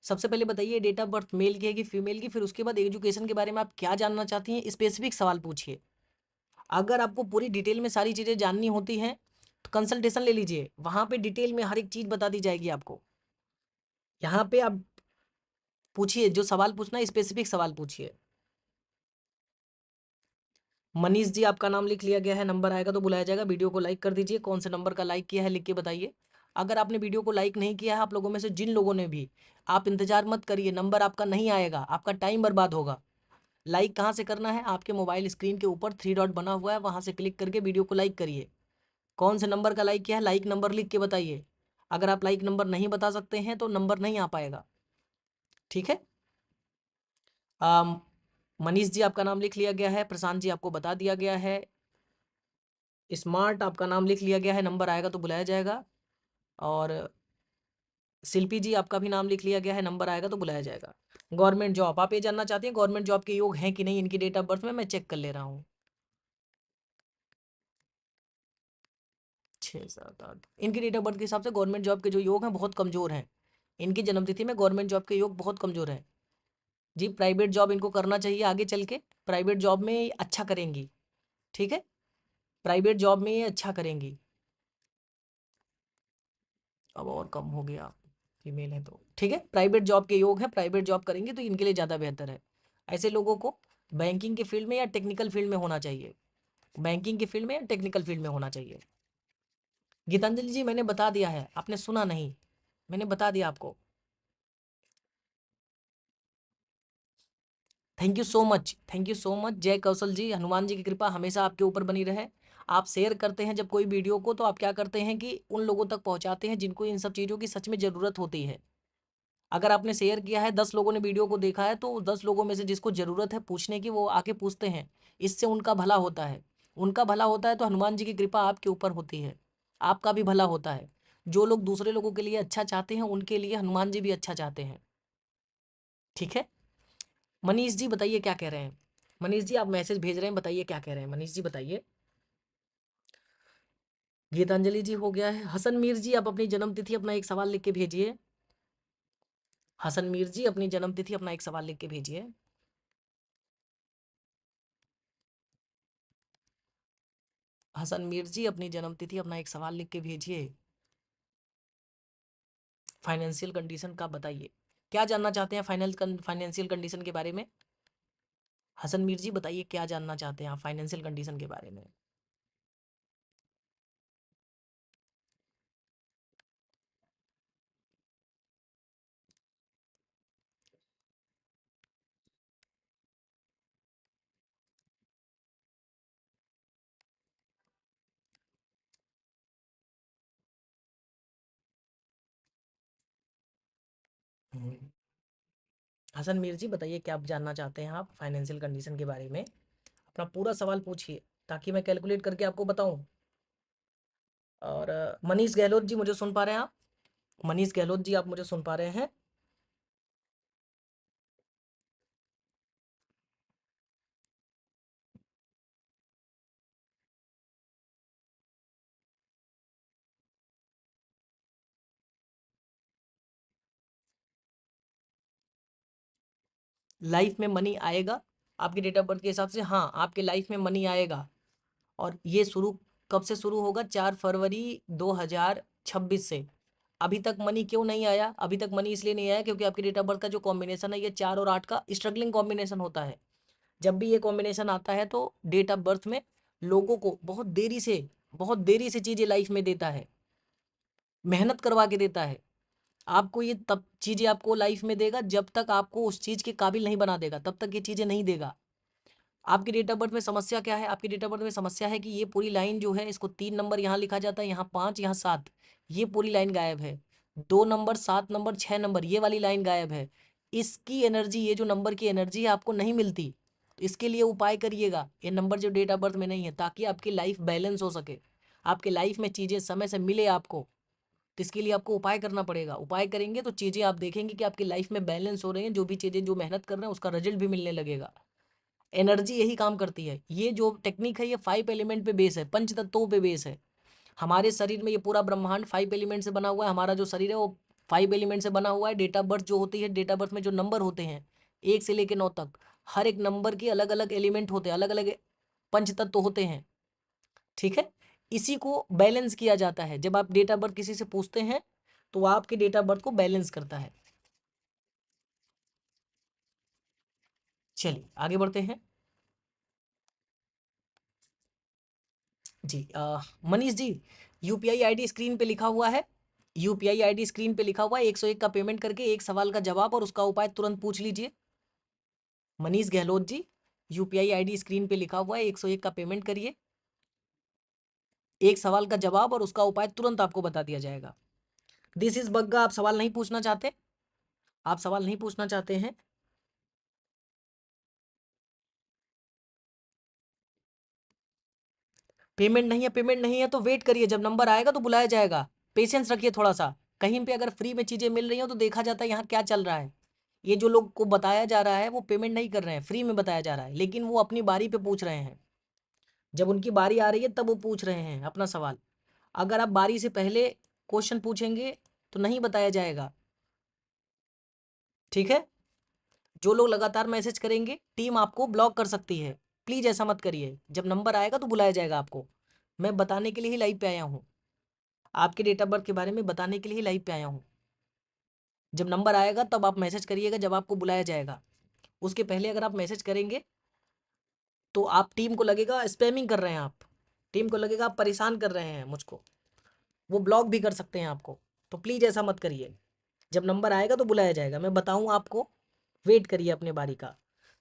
सबसे पहले बताइए डेट ऑफ बर्थ मेल की है कि फीमेल की, फिर उसके बाद एजुकेशन के बारे में आप क्या जानना चाहती हैं, स्पेसिफिक सवाल पूछिए। अगर आपको पूरी डिटेल में सारी चीज़ें जाननी होती हैं तो कंसल्टेशन ले लीजिए, वहाँ पे डिटेल में हर एक चीज़ बता दी जाएगी आपको। यहाँ पे आप पूछिए, जो सवाल पूछना है स्पेसिफिक सवाल पूछिए। मनीष जी आपका नाम लिख लिया गया है, नंबर आएगा तो बुलाया जाएगा। वीडियो को लाइक कर दीजिए। कौन से नंबर का लाइक किया है लिख के बताइए। अगर आपने वीडियो को लाइक नहीं किया है, आप लोगों में से जिन लोगों ने भी, आप इंतजार मत करिए, नंबर आपका नहीं आएगा, आपका टाइम बर्बाद होगा। लाइक कहाँ से करना है? आपके मोबाइल स्क्रीन के ऊपर 3 डॉट बना हुआ है, वहां से क्लिक करके वीडियो को लाइक करिए। कौन से नंबर का लाइक किया है, लाइक नंबर लिख के बताइए। अगर आप लाइक नंबर नहीं बता सकते हैं तो नंबर नहीं आ पाएगा। ठीक है। आम, मनीष जी आपका नाम लिख लिया गया है, प्रशांत जी आपको बता दिया गया है, स्मार्ट आपका नाम लिख लिया गया है, नंबर आएगा तो बुलाया जाएगा। और शिल्पी जी आपका भी नाम लिख लिया गया है, नंबर आएगा तो बुलाया जाएगा। गवर्नमेंट जॉब, आप ये जानना चाहते हैं गवर्नमेंट जॉब के योग हैं कि नहीं इनकी डेट ऑफ बर्थ में? मैं चेक कर ले रहा हूँ। 6 7 8, इनकी डेट ऑफ बर्थ के हिसाब से गवर्नमेंट जॉब के जो योग हैं बहुत कमजोर हैं। इनकी जन्मतिथि में गवर्नमेंट जॉब के योग बहुत कमजोर हैं जी। प्राइवेट जॉब इनको करना चाहिए आगे चल के, प्राइवेट जॉब में ये अच्छा करेंगी। ठीक है, प्राइवेट जॉब में ये अच्छा करेंगी। अब और कम हो गया, फीमेल है तो ठीक है। प्राइवेट जॉब के योग है, प्राइवेट जॉब करेंगे तो इनके लिए ज़्यादा बेहतर है। ऐसे लोगों को बैंकिंग के फील्ड में या टेक्निकल फील्ड में होना चाहिए, बैंकिंग के फील्ड में या टेक्निकल फील्ड में होना चाहिए। गीतांजलि जी मैंने बता दिया है, आपने सुना नहीं, मैंने बता दिया आपको। Thank you so much, thank you so much जय कौशल जी। हनुमान जी की कृपा हमेशा आपके ऊपर बनी रहे। आप शेयर करते हैं जब कोई वीडियो को, तो आप क्या करते हैं कि उन लोगों तक पहुंचाते हैं जिनको इन सब चीज़ों की सच में ज़रूरत होती है। अगर आपने शेयर किया है, 10 लोगों ने वीडियो को देखा है, तो 10 लोगों में से जिसको ज़रूरत है पूछने की, वो आके पूछते हैं। इससे उनका भला होता है, उनका भला होता है तो हनुमान जी की कृपा आपके ऊपर होती है, आपका भी भला होता है। जो लोग दूसरे लोगों के लिए अच्छा चाहते हैं, उनके लिए हनुमान जी भी अच्छा चाहते हैं। ठीक है। मनीष जी बताइए क्या कह रहे हैं। मनीष जी आप मैसेज भेज रहे हैं, बताइए क्या कह रहे हैं, मनीष जी बताइए। गीतांजलि जी हो गया है। हसन मीर जी आप अपनी जन्म तिथि अपना एक सवाल लिख के भेजिए। हसन मीर जी अपनी जन्म तिथि अपना एक सवाल लिख के भेजिए। हसन मीर जी अपनी जन्म तिथि अपना एक सवाल लिख के भेजिए। फाइनेंशियल कंडीशन का बताइए, क्या जानना चाहते हैं फाइनेंशियल कंडीशन के बारे में? हसन मीर जी बताइए क्या जानना चाहते हैं आप फाइनेंशियल कंडीशन के बारे में? हम्म, हसन मीर जी बताइए क्या जानना चाहते हैं आप फाइनेंशियल कंडीशन के बारे में? अपना पूरा सवाल पूछिए ताकि मैं कैलकुलेट करके आपको बताऊं। और मनीष गहलोत जी मुझे सुन पा रहे हैं आप? मनीष गहलोत जी आप मुझे सुन पा रहे हैं? लाइफ में मनी आएगा आपकी डेट ऑफ बर्थ के हिसाब से? हाँ, आपके लाइफ में मनी आएगा। और ये शुरू कब से शुरू होगा? 4 फरवरी 2026 से। अभी तक मनी क्यों नहीं आया? अभी तक मनी इसलिए नहीं आया क्योंकि आपकी डेट ऑफ बर्थ का जो कॉम्बिनेशन है, ये 4 और 8 का स्ट्रगलिंग कॉम्बिनेशन होता है। जब भी ये कॉम्बिनेशन आता है तो डेट ऑफ बर्थ में लोगों को बहुत देरी से चीजें लाइफ में देता है, मेहनत करवा के देता है। आपको ये तब चीजें आपको लाइफ में देगा जब तक आपको उस चीज के काबिल नहीं बना देगा, तब तक ये चीजें नहीं देगा। आपकी डेट ऑफ बर्थ में समस्या क्या है? आपकी डेट ऑफ बर्थ में समस्या है कि ये पूरी लाइन जो है, इसको 3 नंबर यहाँ लिखा जाता है, यहाँ 5, यहाँ 7, ये पूरी लाइन गायब है। 2 नंबर, 7 नंबर, 6 नंबर, ये वाली लाइन गायब है। इसकी एनर्जी, ये जो नंबर की एनर्जी है, आपको नहीं मिलती। तो इसके लिए उपाय करिएगा, ये नंबर जो डेट ऑफ बर्थ में नहीं है, ताकि आपकी लाइफ बैलेंस हो सके, आपके लाइफ में चीज़ें समय से मिले आपको। तो इसके लिए आपको उपाय करना पड़ेगा। उपाय करेंगे तो चीज़ें आप देखेंगे कि आपकी लाइफ में बैलेंस हो रही हैं, जो भी चीज़ें जो मेहनत कर रहे हैं उसका रिजल्ट भी मिलने लगेगा। एनर्जी यही काम करती है। ये जो टेक्निक है ये 5 एलिमेंट पे बेस है, पंच तत्वों पे बेस है। हमारे शरीर में ये पूरा ब्रह्मांड 5 एलिमेंट से बना हुआ है। हमारा जो शरीर है वो 5 एलिमेंट से बना हुआ है। डेट ऑफ बर्थ जो होती है, डेट ऑफ बर्थ में जो नंबर होते हैं 1 से लेकर 9 तक, हर एक नंबर के अलग अलग एलिमेंट होते हैं, अलग अलग पंच तत्व होते हैं। ठीक है, इसी को बैलेंस किया जाता है। जब आप डेट ऑफ बर्थ किसी से पूछते हैं तो वो आपके डेट ऑफ बर्थ को बैलेंस करता है। चलिए आगे बढ़ते हैं। जी Manish ji, UPI ID screen पे लिखा हुआ है। यूपीआई आईडी स्क्रीन पे लिखा हुआ है, 101 का पेमेंट करके एक सवाल का जवाब और उसका उपाय तुरंत पूछ लीजिए। Manish Gehlot ji, UPI ID screen पे लिखा हुआ है, 101 का पेमेंट करिए, एक सवाल का जवाब और उसका उपाय तुरंत आपको बता दिया जाएगा। दिस इज बग्गा, आप सवाल नहीं पूछना चाहते? आप सवाल नहीं पूछना चाहते हैं? पेमेंट नहीं है, पेमेंट नहीं है तो वेट करिए, जब नंबर आएगा तो बुलाया जाएगा। पेशेंस रखिए थोड़ा सा। कहीं पे अगर फ्री में चीजें मिल रही हो तो देखा जाता है यहाँ क्या चल रहा है। ये जो लोग को बताया जा रहा है वो पेमेंट नहीं कर रहे हैं, फ्री में बताया जा रहा है, लेकिन वो अपनी बारी पे पूछ रहे हैं। जब उनकी बारी आ रही है तब वो पूछ रहे हैं अपना सवाल। अगर आप बारी से पहले क्वेश्चन पूछेंगे तो नहीं बताया जाएगा। ठीक है? जो लोग लगातार मैसेज करेंगे टीम आपको ब्लॉक कर सकती है। प्लीज ऐसा मत करिए, जब नंबर आएगा तो बुलाया जाएगा आपको। मैं बताने के लिए ही लाइव पे आया हूँ, आपके डेट ऑफ बर्थ के बारे में बताने के लिए ही लाइव पे आया हूँ। जब नंबर आएगा तब आप मैसेज करिएगा, जब आपको बुलाया जाएगा। उसके पहले अगर आप मैसेज करेंगे तो आप टीम को लगेगा स्पैमिंग कर रहे हैं, आप टीम को लगेगा आप परेशान कर रहे हैं मुझको, वो ब्लॉक भी कर सकते हैं आपको। तो प्लीज़ ऐसा मत करिए, जब नंबर आएगा तो बुलाया जाएगा, मैं बताऊँ आपको। वेट करिए अपने बारी का।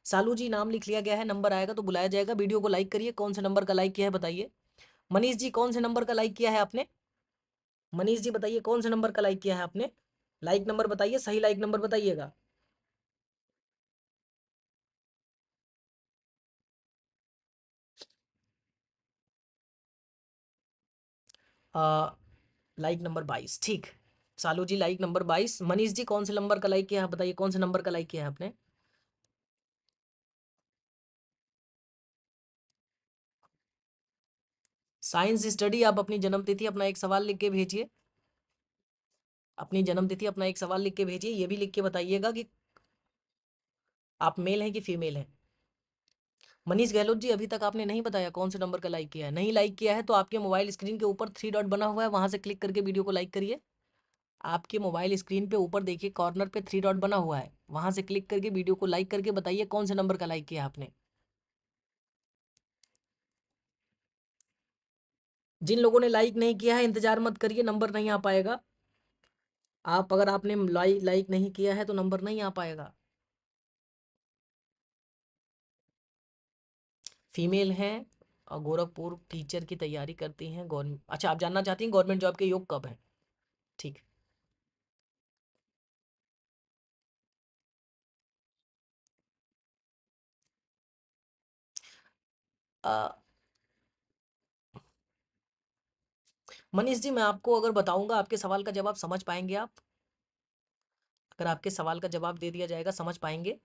सालू जी नाम लिख लिया गया है, नंबर आएगा तो बुलाया जाएगा। वीडियो को लाइक करिए। कौन से नंबर का लाइक किया है बताइए। मनीष जी कौन से नंबर का लाइक किया है आपने? मनीष जी बताइए कौन से नंबर का लाइक किया है आपने? लाइक नंबर बताइए, सही लाइक नंबर बताइएगा। लाइक नंबर 22, ठीक। सालू जी लाइक नंबर 22। मनीष जी कौन से नंबर का लाइक किया है बताइए, कौन से नंबर का लाइक किया है आपने? साइंस स्टडी, आप अपनी जन्मतिथि अपना एक सवाल लिख के भेजिए। अपनी जन्मतिथि अपना एक सवाल लिख के भेजिए। ये भी लिख के बताइएगा कि आप मेल हैं कि फीमेल हैं। मनीष गहलोत जी अभी तक आपने नहीं बताया कौन से नंबर का लाइक किया है। नहीं लाइक किया है तो आपके मोबाइल स्क्रीन के ऊपर 3 डॉट बना हुआ है, वहां से क्लिक करके वीडियो को लाइक करिए। आपके मोबाइल स्क्रीन पे ऊपर देखिए कॉर्नर पे 3 डॉट बना हुआ है, वहां से क्लिक करके वीडियो को लाइक करके बताइए कौन से नंबर का लाइक किया है आपने। जिन लोगों ने लाइक नहीं किया है इंतजार मत करिए, नंबर नहीं आ पाएगा। आप अगर आपने लाइक नहीं किया है तो नंबर नहीं आ पाएगा। फीमेल हैं और गोरखपुर टीचर की तैयारी करती हैं। गवर्नमेंट, अच्छा आप जानना चाहती हैं गवर्नमेंट जॉब के योग कब है? ठीक। अ, मनीष जी मैं आपको अगर बताऊंगा आपके सवाल का जवाब समझ पाएंगे आप? अगर आपके सवाल का जवाब दे दिया जाएगा समझ पाएंगे?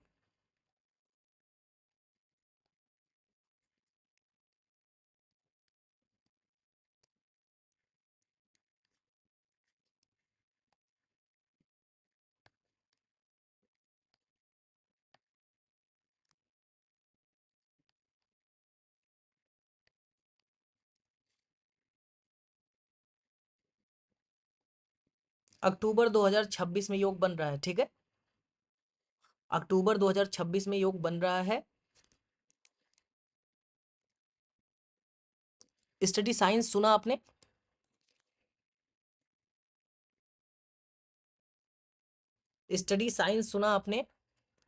अक्टूबर 2026 में योग बन रहा है, ठीक है? अक्टूबर 2026 में योग बन रहा है। स्टडी साइंस सुना आपने? स्टडी साइंस सुना आपने?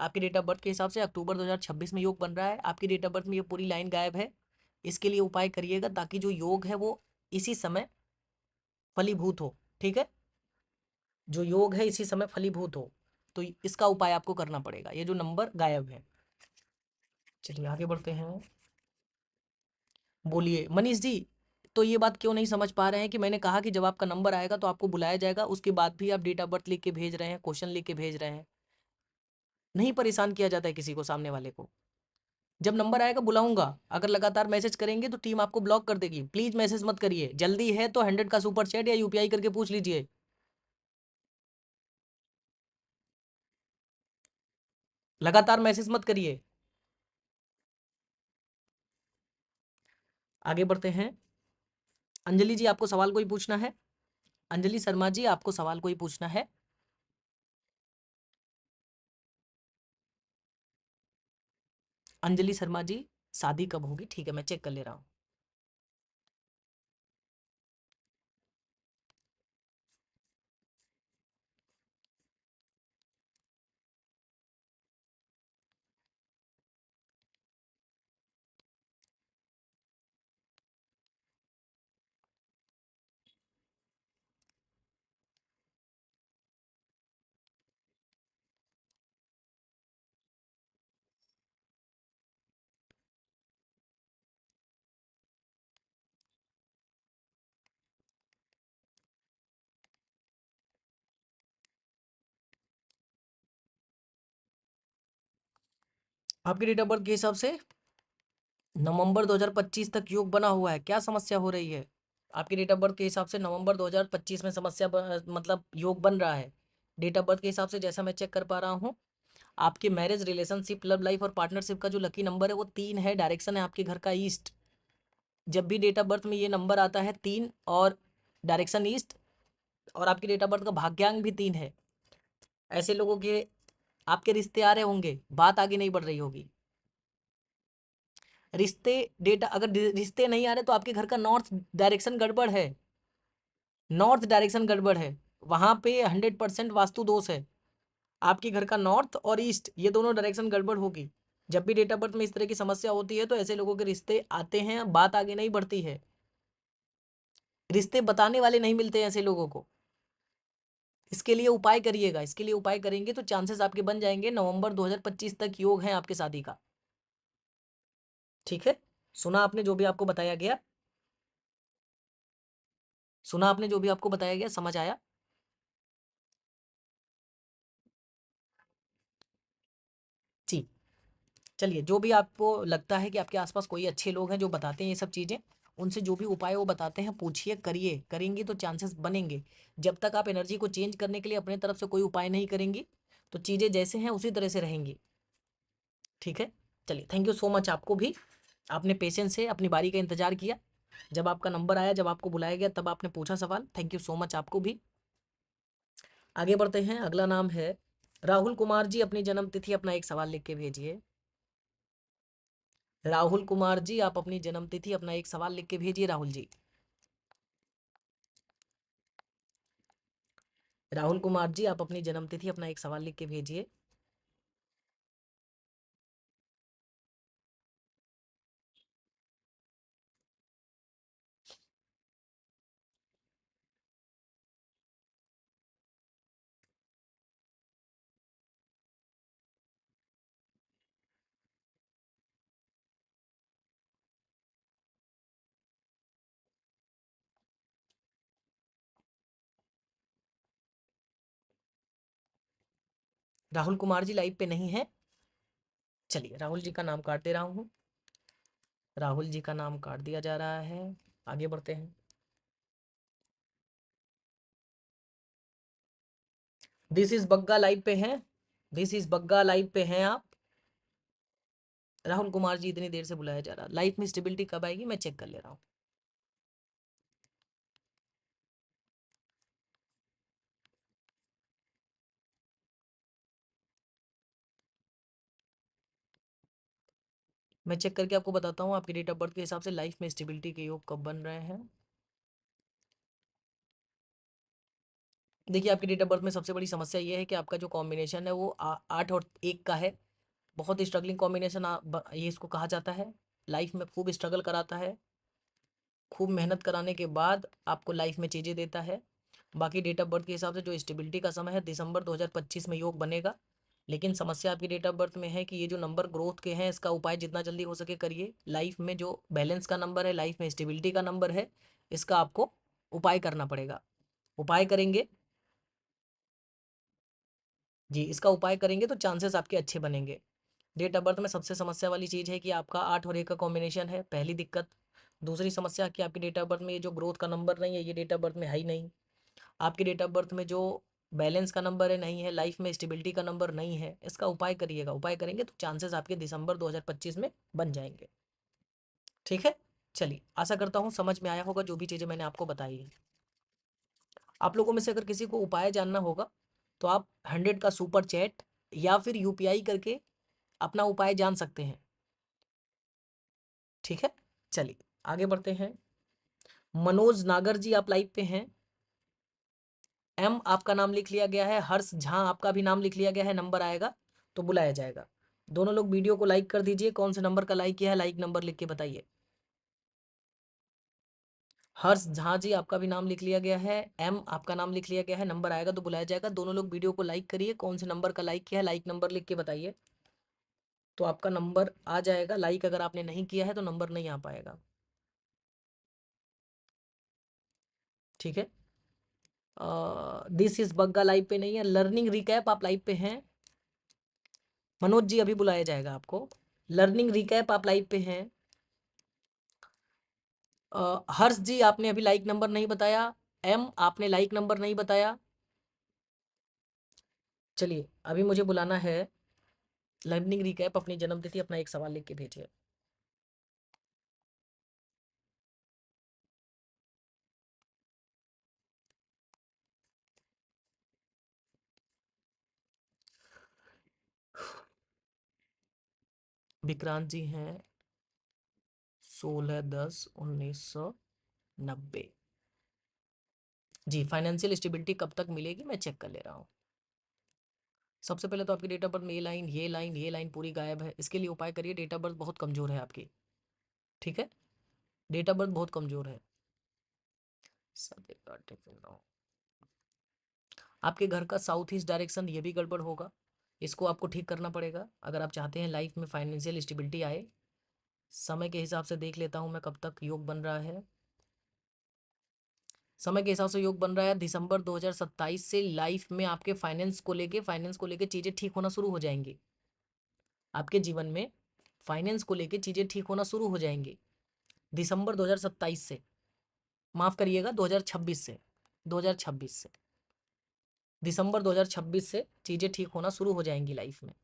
आपके डेट ऑफ बर्थ के हिसाब से अक्टूबर 2026 में योग बन रहा है। आपकी डेट ऑफ बर्थ में ये पूरी लाइन गायब है। इसके लिए उपाय करिएगा ताकि जो योग है वो इसी समय फलीभूत हो, ठीक है? जो योग है इसी समय फलीभूत हो, तो इसका उपाय आपको करना पड़ेगा। ये जो नंबर गायब है। चलिए आगे बढ़ते हैं। बोलिए मनीष जी, तो ये बात क्यों नहीं समझ पा रहे हैं कि मैंने कहा कि जब आपका नंबर आएगा तो आपको बुलाया जाएगा, उसके बाद भी आप डेट ऑफ बर्थ लिख के भेज रहे हैं, क्वेश्चन लिख के भेज रहे हैं। नहीं परेशान किया जाता है किसी को, सामने वाले को। जब नंबर आएगा बुलाऊंगा। अगर लगातार मैसेज करेंगे तो टीम आपको ब्लॉक कर देगी। प्लीज मैसेज मत करिए, जल्दी है तो 100 का सुपर चैट या यूपीआई करके पूछ लीजिए। लगातार मैसेज मत करिए। आगे बढ़ते हैं। अंजलि जी आपको सवाल कोई पूछना है? अंजलि शर्मा जी आपको सवाल कोई पूछना है? अंजलि शर्मा जी शादी कब होगी? ठीक है मैं चेक कर ले रहा हूँ। आपकी डेट ऑफ बर्थ के हिसाब से नवंबर 2025 तक योग बना हुआ है, क्या समस्या हो रही है? आपकी डेट ऑफ बर्थ के हिसाब से नवंबर 2025 में समस्या मतलब योग बन रहा है। डेट ऑफ बर्थ के हिसाब से जैसा मैं चेक कर पा रहा हूँ, आपके मैरिज, रिलेशनशिप, लव लाइफ और पार्टनरशिप का जो लकी नंबर है वो 3 है। डायरेक्शन है आपके घर का ईस्ट। जब भी डेट ऑफ बर्थ में ये नंबर आता है 3 और डायरेक्शन ईस्ट, और आपकी डेट ऑफ बर्थ का भाग्यांक भी 3 है, ऐसे लोगों के आपके रिश्ते आ रहे होंगे, बात आगे नहीं बढ़ रही होगी। रिश्ते डेटा अगर रिश्ते नहीं आ रहे तो आपके घर का नॉर्थ डायरेक्शन गड़बड़ है। नॉर्थ डायरेक्शन गड़बड़ है, वहां पे 100% वास्तु दोष है। आपके घर का नॉर्थ और ईस्ट ये दोनों डायरेक्शन गड़बड़ होगी। जब भी डेट ऑफ बर्थ में इस तरह की समस्या होती है तो ऐसे लोगों के रिश्ते आते हैं, बात आगे नहीं बढ़ती है। रिश्ते बताने वाले नहीं मिलते हैं ऐसे लोगों को। इसके लिए उपाय करिएगा, इसके लिए उपाय करेंगे तो चांसेस आपके बन जाएंगे। नवंबर 2025 तक योग है आपके शादी का। ठीक है, सुना आपने जो भी आपको बताया गया? सुना आपने जो भी आपको बताया गया, समझ आया? जी। चलिए, जो भी आपको लगता है कि आपके आसपास कोई अच्छे लोग हैं जो बताते हैं ये सब चीज़ें, उनसे जो भी उपाय वो बताते हैं पूछिए, करिए। करेंगे तो चांसेस बनेंगे। जब तक आप एनर्जी को चेंज करने के लिए अपने तरफ से कोई उपाय नहीं करेंगी तो चीज़ें जैसे हैं उसी तरह से रहेंगी। ठीक है, चलिए, थैंक यू सो मच आपको भी। आपने पेशेंस से अपनी बारी का इंतजार किया। जब आपका नंबर आया, जब आपको बुलाया गया, तब आपने पूछा सवाल। थैंक यू सो मच आपको भी। आगे बढ़ते हैं। अगला नाम है राहुल कुमार जी। अपनी जन्म तिथि अपना एक सवाल लिख के भेजिए। राहुल कुमार जी, आप अपनी जन्म तिथि अपना एक सवाल लिख के भेजिए। राहुल जी, राहुल कुमार जी, आप अपनी जन्म तिथि अपना एक सवाल लिख के भेजिए। राहुल कुमार जी लाइव पे नहीं है। चलिए, राहुल जी का नाम काट दे रहा हूँ। राहुल जी का नाम काट दिया जा रहा है। आगे बढ़ते हैं। दिस इज बग्गा लाइव पे हैं। दिस इज बग्गा लाइव पे हैं आप। राहुल कुमार जी, इतनी देर से बुलाया जा रहा, लाइफ में स्टेबिलिटी कब आएगी मैं चेक कर ले रहा हूँ। मैं चेक करके आपको बताता हूँ आपकी डेट ऑफ बर्थ के हिसाब से लाइफ में स्टेबिलिटी के योग कब बन रहे हैं। देखिए, आपकी डेट ऑफ बर्थ में सबसे बड़ी समस्या ये है कि आपका जो कॉम्बिनेशन है वो 8 और 1 का है। बहुत स्ट्रगलिंग कॉम्बिनेशन ये इसको कहा जाता है। लाइफ में खूब स्ट्रगल कराता है, खूब मेहनत कराने के बाद आपको लाइफ में चीज़ें देता है। बाकी डेट ऑफ बर्थ के हिसाब से जो स्टेबिलिटी का समय है दिसंबर 2025 में योग बनेगा। लेकिन समस्या आपकी डेट ऑफ बर्थ में है कि ये जो नंबर ग्रोथ के हैं इसका उपाय जितना जल्दी हो सके करिए। लाइफ में जो बैलेंस का नंबर है, लाइफ में स्टेबिलिटी का नंबर है, इसका आपको उपाय करना पड़ेगा। उपाय करेंगे जी, इसका उपाय करेंगे तो चांसेस आपके अच्छे बनेंगे। डेट ऑफ बर्थ में सबसे समस्या वाली चीज़ है कि आपका 8 और 1 का कॉम्बिनेशन है, पहली दिक्कत। दूसरी समस्या कि आपकी डेट ऑफ बर्थ में ये जो ग्रोथ का नंबर नहीं है, ये डेट ऑफ बर्थ में है ही नहीं। आपकी डेट ऑफ बर्थ में जो बैलेंस का नंबर है नहीं है, लाइफ में स्टेबिलिटी का नंबर नहीं है, इसका उपाय करिएगा। उपाय करेंगे तो चांसेस आपके दिसंबर 2025 में बन जाएंगे। ठीक है, चलिए, आशा करता हूँ समझ में आया होगा जो भी चीज़ें मैंने आपको बताई है। आप लोगों में से अगर किसी को उपाय जानना होगा तो आप 100 का सुपर चैट या फिर यूपीआई करके अपना उपाय जान सकते हैं। ठीक है, चलिए, आगे बढ़ते हैं। मनोज नागर जी, आप लाइव पे हैं। एम आपका नाम लिख लिया गया है। हर्ष झा आपका भी नाम लिख लिया गया है। नंबर आएगा तो बुलाया जाएगा। दोनों लोग वीडियो को लाइक कर दीजिए। कौन से नंबर का लाइक किया है, लाइक नंबर लिख के बताइए। हर्ष झा जी, आपका भी नाम लिख लिया गया है। एम आपका नाम लिख लिया गया है। नंबर आएगा तो बुलाया जाएगा। दोनों लोग वीडियो को लाइक करिए। कौन से नंबर का लाइक किया है, लाइक नंबर लिख के बताइए, तो आपका नंबर आ जाएगा। लाइक अगर आपने नहीं किया है तो नंबर नहीं आ पाएगा। ठीक है, दिस इज बग्गा लाइव पे नहीं है। लर्निंग रिकैप आप लाइव पे हैं। मनोज जी अभी बुलाया जाएगा आपको। लर्निंग रिकैप आप लाइव पे हैं। हर्ष जी आपने अभी लाइक नंबर नहीं बताया। एम आपने लाइक नंबर नहीं बताया। चलिए अभी मुझे बुलाना है। लर्निंग रिकैप अपनी जन्मतिथि अपना एक सवाल लिख के भेजिए। विक्रांत जी हैं 16/10/1990। जी फाइनेंशियल स्टेबिलिटी कब तक मिलेगी मैं चेक कर ले रहा हूँ। सबसे पहले तो आपकी डेट ऑफ बर्थ में ये लाइन पूरी गायब है। इसके लिए उपाय करिए। डेट ऑफ बर्थ बहुत कमजोर है आपकी। ठीक है, डेट ऑफ बर्थ बहुत कमजोर है। सब एक बार देख लेता हूँ। आपके घर का साउथ ईस्ट डायरेक्शन ये भी गड़बड़ होगा। इसको आपको ठीक करना पड़ेगा अगर आप चाहते हैं लाइफ में फाइनेंशियल स्टेबिलिटी आए। समय के हिसाब से देख लेता हूँ मैं कब तक योग बन रहा है। समय के हिसाब से योग बन रहा है दिसंबर 2027 से लाइफ में आपके फाइनेंस को लेके चीजें ठीक होना शुरू हो जाएंगी। आपके जीवन में फाइनेंस को लेके चीजें ठीक होना शुरू हो जाएंगी दिसंबर 2027 से। माफ करिएगा 2026 से। 2026 से दिसंबर 2026 से चीजें ठीक होना शुरू हो जाएंगी लाइफ में।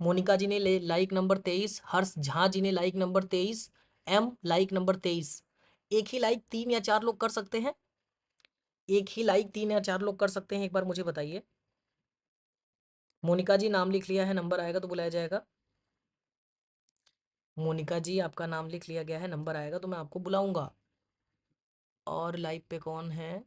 मोनिका जी ने लाइक नंबर 23। हर्ष झा जी ने like number 23। Am like number 23। एक ही लाइक 3 या 4 लोग कर सकते हैं। एक ही लाइक 3 या 4 लोग कर सकते हैं, एक बार मुझे बताइए। मोनिका जी नाम लिख लिया है, नंबर आएगा तो बुलाया जाएगा। मोनिका जी आपका नाम लिख लिया गया है, नंबर आएगा तो मैं आपको बुलाऊंगा। और लाइव पे कौन है?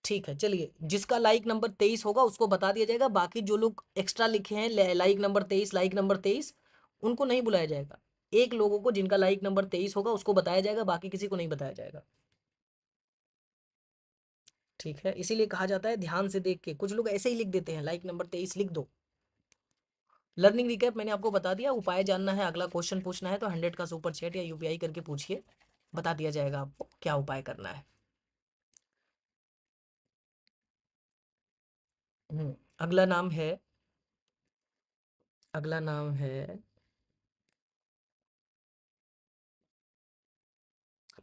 ठीक है, चलिए जिसका लाइक नंबर 23 होगा उसको बता दिया जाएगा। बाकी जो लोग एक्स्ट्रा लिखे हैं लाइक नंबर 23 लाइक नंबर 23 उनको नहीं बुलाया जाएगा। एक लोगों को जिनका लाइक नंबर 23 होगा उसको बताया जाएगा, बाकी किसी को नहीं बताया जाएगा। ठीक है, इसीलिए कहा जाता है ध्यान से देख के। कुछ लोग ऐसे ही लिख देते हैं लाइक नंबर 23 लिख दो। लर्निंग रिकैप मैंने आपको बता दिया। उपाय जानना है, अगला क्वेश्चन पूछना है तो 100 का सुपर चैट या यूपीआई करके पूछिए, बता दिया जाएगा आपको क्या उपाय करना है। अगला नाम है, अगला नाम है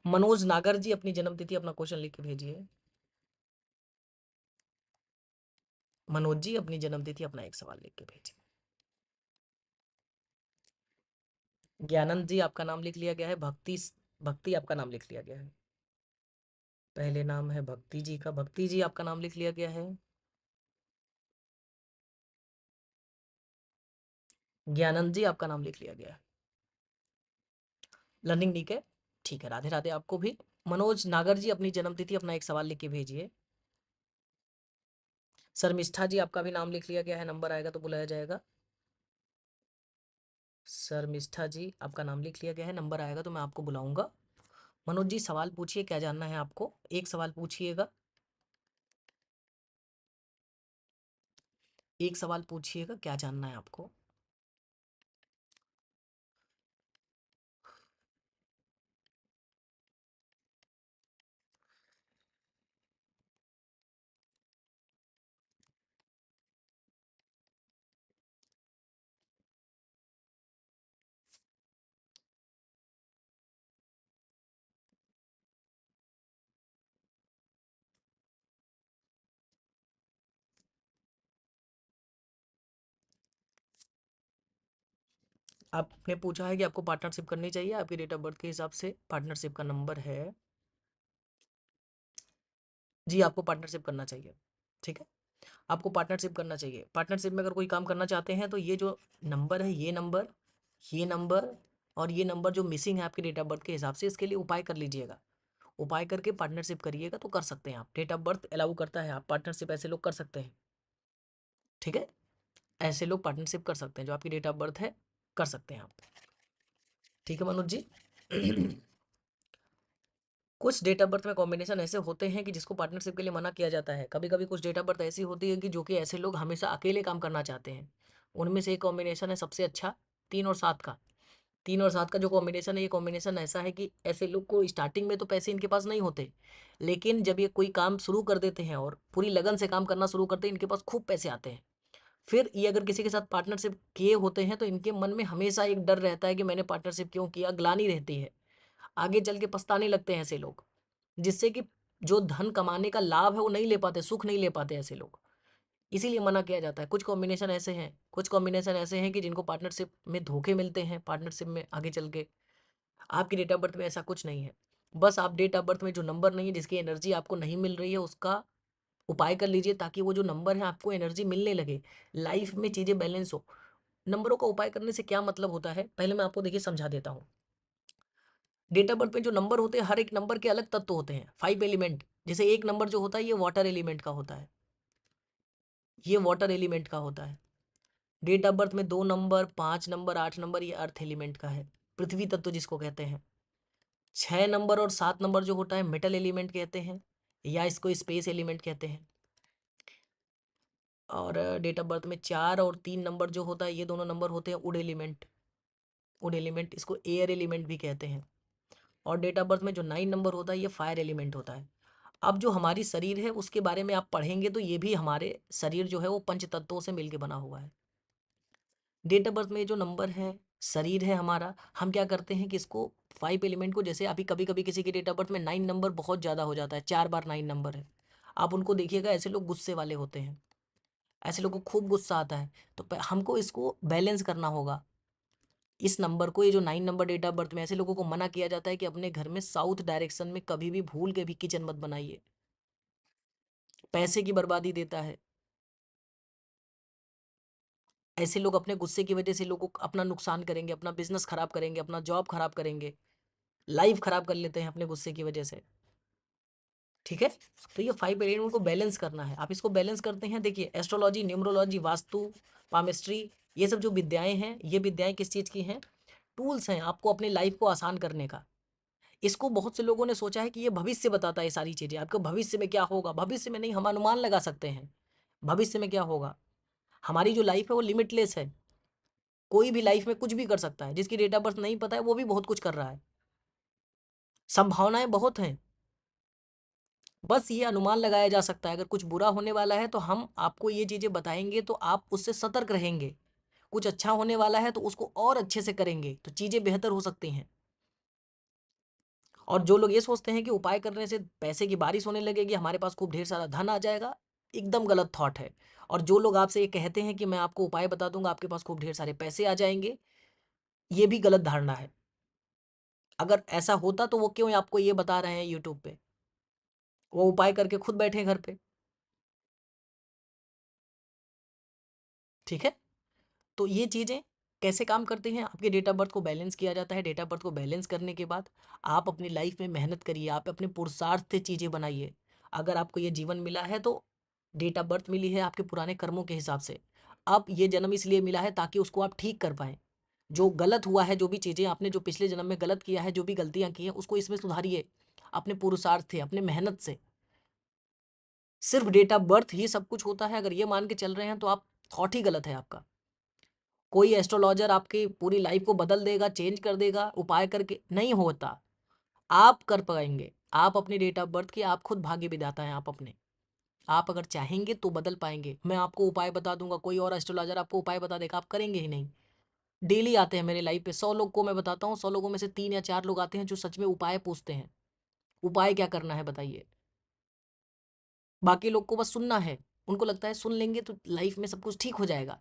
मनोज नागर जी। अपनी जन्मतिथि अपना क्वेश्चन लिख के भेजिए। मनोज जी अपनी जन्मतिथि अपना एक सवाल लिख के भेजिए। ज्ञानंद जी आपका नाम लिख लिया गया है। भक्ति आपका नाम लिख लिया गया है। पहले नाम है भक्ति जी का। भक्ति जी आपका नाम लिख लिया गया है। ज्ञानंद जी आपका नाम लिख लिया गया है। लर्निंग नीक है, ठीक है। राधे राधे आपको भी। मनोज नागर जी अपनी जन्मतिथि अपना एक सवाल लिख के भेजिए। शर्मिष्ठा जी आपका भी नाम लिख लिया गया है, नंबर आएगा तो बुलाया जाएगा। शर्मिष्ठा जी आपका नाम लिख लिया गया है, नंबर आएगा तो मैं आपको बुलाऊंगा। मनोज जी सवाल पूछिए, क्या जानना है आपको? एक सवाल पूछिएगा, एक सवाल पूछिएगा, क्या जानना है आपको? आपने पूछा है कि आपको पार्टनरशिप करनी चाहिए। आपकी डेट ऑफ बर्थ के हिसाब से पार्टनरशिप का नंबर है जी। आपको पार्टनरशिप करना चाहिए, ठीक है। आपको पार्टनरशिप करना चाहिए। पार्टनरशिप में अगर कोई काम करना चाहते हैं तो ये जो नंबर है, ये नंबर और ये नंबर जो मिसिंग है आपके डेट ऑफ बर्थ के हिसाब से, इसके लिए उपाय कर लीजिएगा। उपाय करके पार्टनरशिप करिएगा तो कर सकते हैं आप। डेट ऑफ बर्थ अलाउ करता है, आप पार्टनरशिप ऐसे लोग कर सकते हैं। ठीक है, ऐसे लोग पार्टनरशिप कर सकते हैं, जो आपकी डेट ऑफ बर्थ है कर सकते हैं आप। ठीक है मनोज जी। कुछ डेट ऑफ बर्थ में कॉम्बिनेशन ऐसे होते हैं कि जिसको पार्टनरशिप के लिए मना किया जाता है। कभी कभी कुछ डेट ऑफ बर्थ ऐसी होती है कि जो कि ऐसे लोग हमेशा अकेले काम करना चाहते हैं। उनमें से एक कॉम्बिनेशन है सबसे अच्छा 3 और 7 का। 3 और 7 का जो कॉम्बिनेशन है, ये कॉम्बिनेशन ऐसा है कि ऐसे लोग को स्टार्टिंग में तो पैसे इनके पास नहीं होते, लेकिन जब ये कोई काम शुरू कर देते हैं और पूरी लगन से काम करना शुरू करते हैं, इनके पास खूब पैसे आते हैं। फिर ये अगर किसी के साथ पार्टनरशिप किए होते हैं तो इनके मन में हमेशा एक डर रहता है कि मैंने पार्टनरशिप क्यों किया, ग्लानि रहती है। आगे चल के पछताने लगते हैं ऐसे लोग, जिससे कि जो धन कमाने का लाभ है वो नहीं ले पाते, सुख नहीं ले पाते ऐसे लोग। इसीलिए मना किया जाता है। कुछ कॉम्बिनेशन ऐसे हैं कि जिनको पार्टनरशिप में धोखे मिलते हैं, पार्टनरशिप में आगे चल के। आपकी डेट ऑफ बर्थ में ऐसा कुछ नहीं है। बस आप डेट ऑफ बर्थ में जो नंबर नहीं है, जिसकी एनर्जी आपको नहीं मिल रही है, उसका उपाय कर लीजिए ताकि वो जो नंबर है आपको एनर्जी मिलने लगे, लाइफ में चीज़ें बैलेंस हो। नंबरों का उपाय करने से क्या मतलब होता है, पहले मैं आपको देखिए समझा देता हूँ। डेट ऑफ बर्थ में जो नंबर होते हैं, हर एक नंबर के अलग तत्व होते हैं, 5 एलिमेंट। जैसे एक नंबर जो होता है ये वाटर एलिमेंट का होता है, ये वाटर एलिमेंट का होता है। डेट ऑफ बर्थ में 2 नंबर, 5 नंबर, 8 नंबर, ये अर्थ एलिमेंट का है, पृथ्वी तत्व जिसको कहते हैं। 6 नंबर और 7 नंबर जो होता है मेटल एलिमेंट कहते हैं, या इसको स्पेस एलिमेंट कहते हैं। और डेट ऑफ बर्थ में 4 और 3 नंबर जो होता है, ये दोनों नंबर होते हैं वुड एलिमेंट। वुड एलिमेंट, इसको एयर एलिमेंट भी कहते हैं। और डेट ऑफ बर्थ में जो 9 नंबर होता है, ये फायर एलिमेंट होता है। अब जो हमारी शरीर है उसके बारे में आप पढ़ेंगे तो ये भी हमारे शरीर जो है वो पंच तत्वों से मिलकर बना हुआ है। डेट ऑफ बर्थ में जो नंबर है, शरीर है हमारा, हम क्या करते हैं कि इसको 5 एलिमेंट को, जैसे अभी कभी कभी किसी की डेट ऑफ बर्थ में 9 नंबर बहुत ज़्यादा हो जाता है, 4 बार 9 नंबर है, आप उनको देखिएगा, ऐसे लोग गुस्से वाले होते हैं, ऐसे लोगों को खूब गुस्सा आता है। तो हमको इसको बैलेंस करना होगा। इस नंबर को, ये जो 9 नंबर डेट ऑफ बर्थ में, ऐसे लोगों को मना किया जाता है कि अपने घर में साउथ डायरेक्शन में कभी भी भूल के भी किचन मत बनाइए, पैसे की बर्बादी देता है। ऐसे लोग अपने गुस्से की वजह से लोगों को अपना नुकसान करेंगे, अपना बिजनेस खराब करेंगे, अपना जॉब खराब करेंगे, लाइफ खराब कर लेते हैं अपने गुस्से की वजह से। ठीक है, तो ये 5 एलिमेंट को बैलेंस करना है। आप इसको बैलेंस करते हैं, देखिए एस्ट्रोलॉजी, न्यूमरोलॉजी, वास्तु, पामिस्ट्री, ये सब जो विद्याएं हैं, ये विद्याएं किस चीज़ की हैं, टूल्स हैं आपको अपने लाइफ को आसान करने का। इसको बहुत से लोगों ने सोचा है कि ये भविष्य बताता है, सारी चीज़ें आपको भविष्य में क्या होगा। भविष्य में नहीं, हम अनुमान लगा सकते हैं भविष्य में क्या होगा। हमारी जो लाइफ है वो लिमिटलेस है, कोई भी लाइफ में कुछ भी कर सकता है। जिसकी डेट ऑफ बर्थ नहीं पता है वो भी बहुत कुछ कर रहा है, संभावनाएं बहुत हैं। बस ये अनुमान लगाया जा सकता है, अगर कुछ बुरा होने वाला है तो हम आपको ये चीज़ें बताएंगे तो आप उससे सतर्क रहेंगे। कुछ अच्छा होने वाला है तो उसको और अच्छे से करेंगे तो चीज़ें बेहतर हो सकती हैं। और जो लोग ये सोचते हैं कि उपाय करने से पैसे की बारिश होने लगेगी, हमारे पास खूब ढेर सारा धन आ जाएगा, एकदम गलत थॉट है। और जो लोग आपसे ये कहते हैं कि मैं आपको उपाय बता दूंगा, आपके पास खूब ढेर सारे पैसे आ जाएंगे, ये भी गलत धारणा है। अगर ऐसा होता तो वो क्यों आपको ये बता रहे हैं यूट्यूब पे, वो उपाय करके खुद बैठे घर पे। ठीक है, तो ये चीज़ें कैसे काम करती हैं, आपके डेट ऑफ बर्थ को बैलेंस किया जाता है। डेट ऑफ बर्थ को बैलेंस करने के बाद आप अपनी लाइफ में मेहनत करिए, आप अपने पुरुषार्थ से चीज़ें बनाइए। अगर आपको ये जीवन मिला है तो डेट ऑफ बर्थ मिली है आपके पुराने कर्मों के हिसाब से। अब ये जन्म इसलिए मिला है ताकि उसको आप ठीक कर पाएँ। जो गलत हुआ है, जो भी चीज़ें आपने जो पिछले जन्म में गलत किया है, जो भी गलतियाँ की हैं, उसको इसमें सुधारिए अपने पुरुषार्थ से, अपने मेहनत से। सिर्फ डेट ऑफ बर्थ ही सब कुछ होता है, अगर ये मान के चल रहे हैं तो आप थॉट ही गलत है आपका। कोई एस्ट्रोलॉजर आपकी पूरी लाइफ को बदल देगा, चेंज कर देगा उपाय करके, नहीं होता। आप कर पाएंगे, आप अपनी डेट ऑफ बर्थ की आप खुद भाग्य विधाता हैं। आप अपने, आप अगर चाहेंगे तो बदल पाएंगे। मैं आपको उपाय बता दूंगा, कोई और एस्ट्रोलॉजर आपको उपाय बता देगा, आप करेंगे ही नहीं। डेली आते हैं मेरे लाइफ पे 100 लोग को मैं बताता हूँ, 100 लोगों में से 3 या 4 लोग आते हैं जो सच में उपाय पूछते हैं, उपाय क्या करना है बताइए। बाकी लोग को बस सुनना है, उनको लगता है सुन लेंगे तो लाइफ में सब कुछ ठीक हो जाएगा।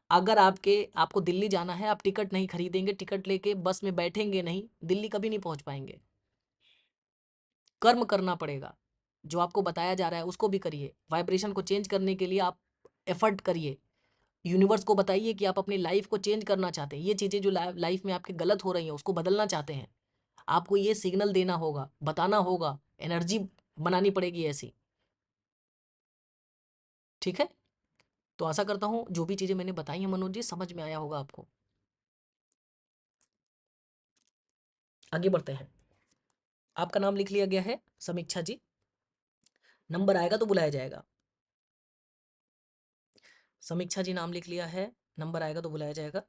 अगर आपको दिल्ली जाना है, आप टिकट नहीं खरीदेंगे, टिकट लेके बस में बैठेंगे नहीं, दिल्ली कभी नहीं पहुंच पाएंगे। कर्म करना पड़ेगा, जो आपको बताया जा रहा है उसको भी करिए। वाइब्रेशन को चेंज करने के लिए आप एफर्ट करिए। यूनिवर्स को बताइए कि आप अपनी लाइफ को चेंज करना चाहते हैं, ये चीज़ें जो लाइफ में आपके गलत हो रही हैं उसको बदलना चाहते हैं। आपको ये सिग्नल देना होगा, बताना होगा, एनर्जी बनानी पड़ेगी ऐसी। ठीक है, तो आशा करता हूँ जो भी चीज़ें मैंने बताई हैं मनोज जी, समझ में आया होगा आपको। आगे बढ़ते हैं। आपका नाम लिख लिया गया है समीक्षा जी, नंबर आएगा तो बुलाया जाएगा। समीक्षा जी नाम लिख लिया है, नंबर आएगा तो बुलाया जाएगा।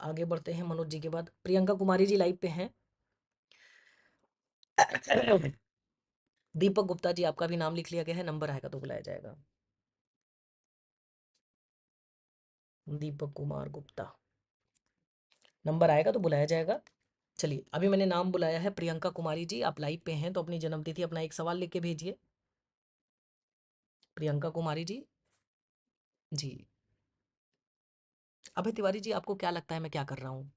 आगे बढ़ते हैं मनोज जी के बाद प्रियंका कुमारी जी लाइव पे हैं। दीपक गुप्ता जी आपका भी नाम लिख लिया गया है, नंबर आएगा तो बुलाया जाएगा। दीपक कुमार गुप्ता, नंबर आएगा तो बुलाया जाएगा। चलिए अभी मैंने नाम बुलाया है। प्रियंका कुमारी जी आप लाइव पे हैं तो अपनी जन्मतिथि अपना एक सवाल लिख के भेजिए। प्रियंका कुमारी जी। जी अभय तिवारी जी आपको क्या लगता है मैं क्या कर रहा हूँ?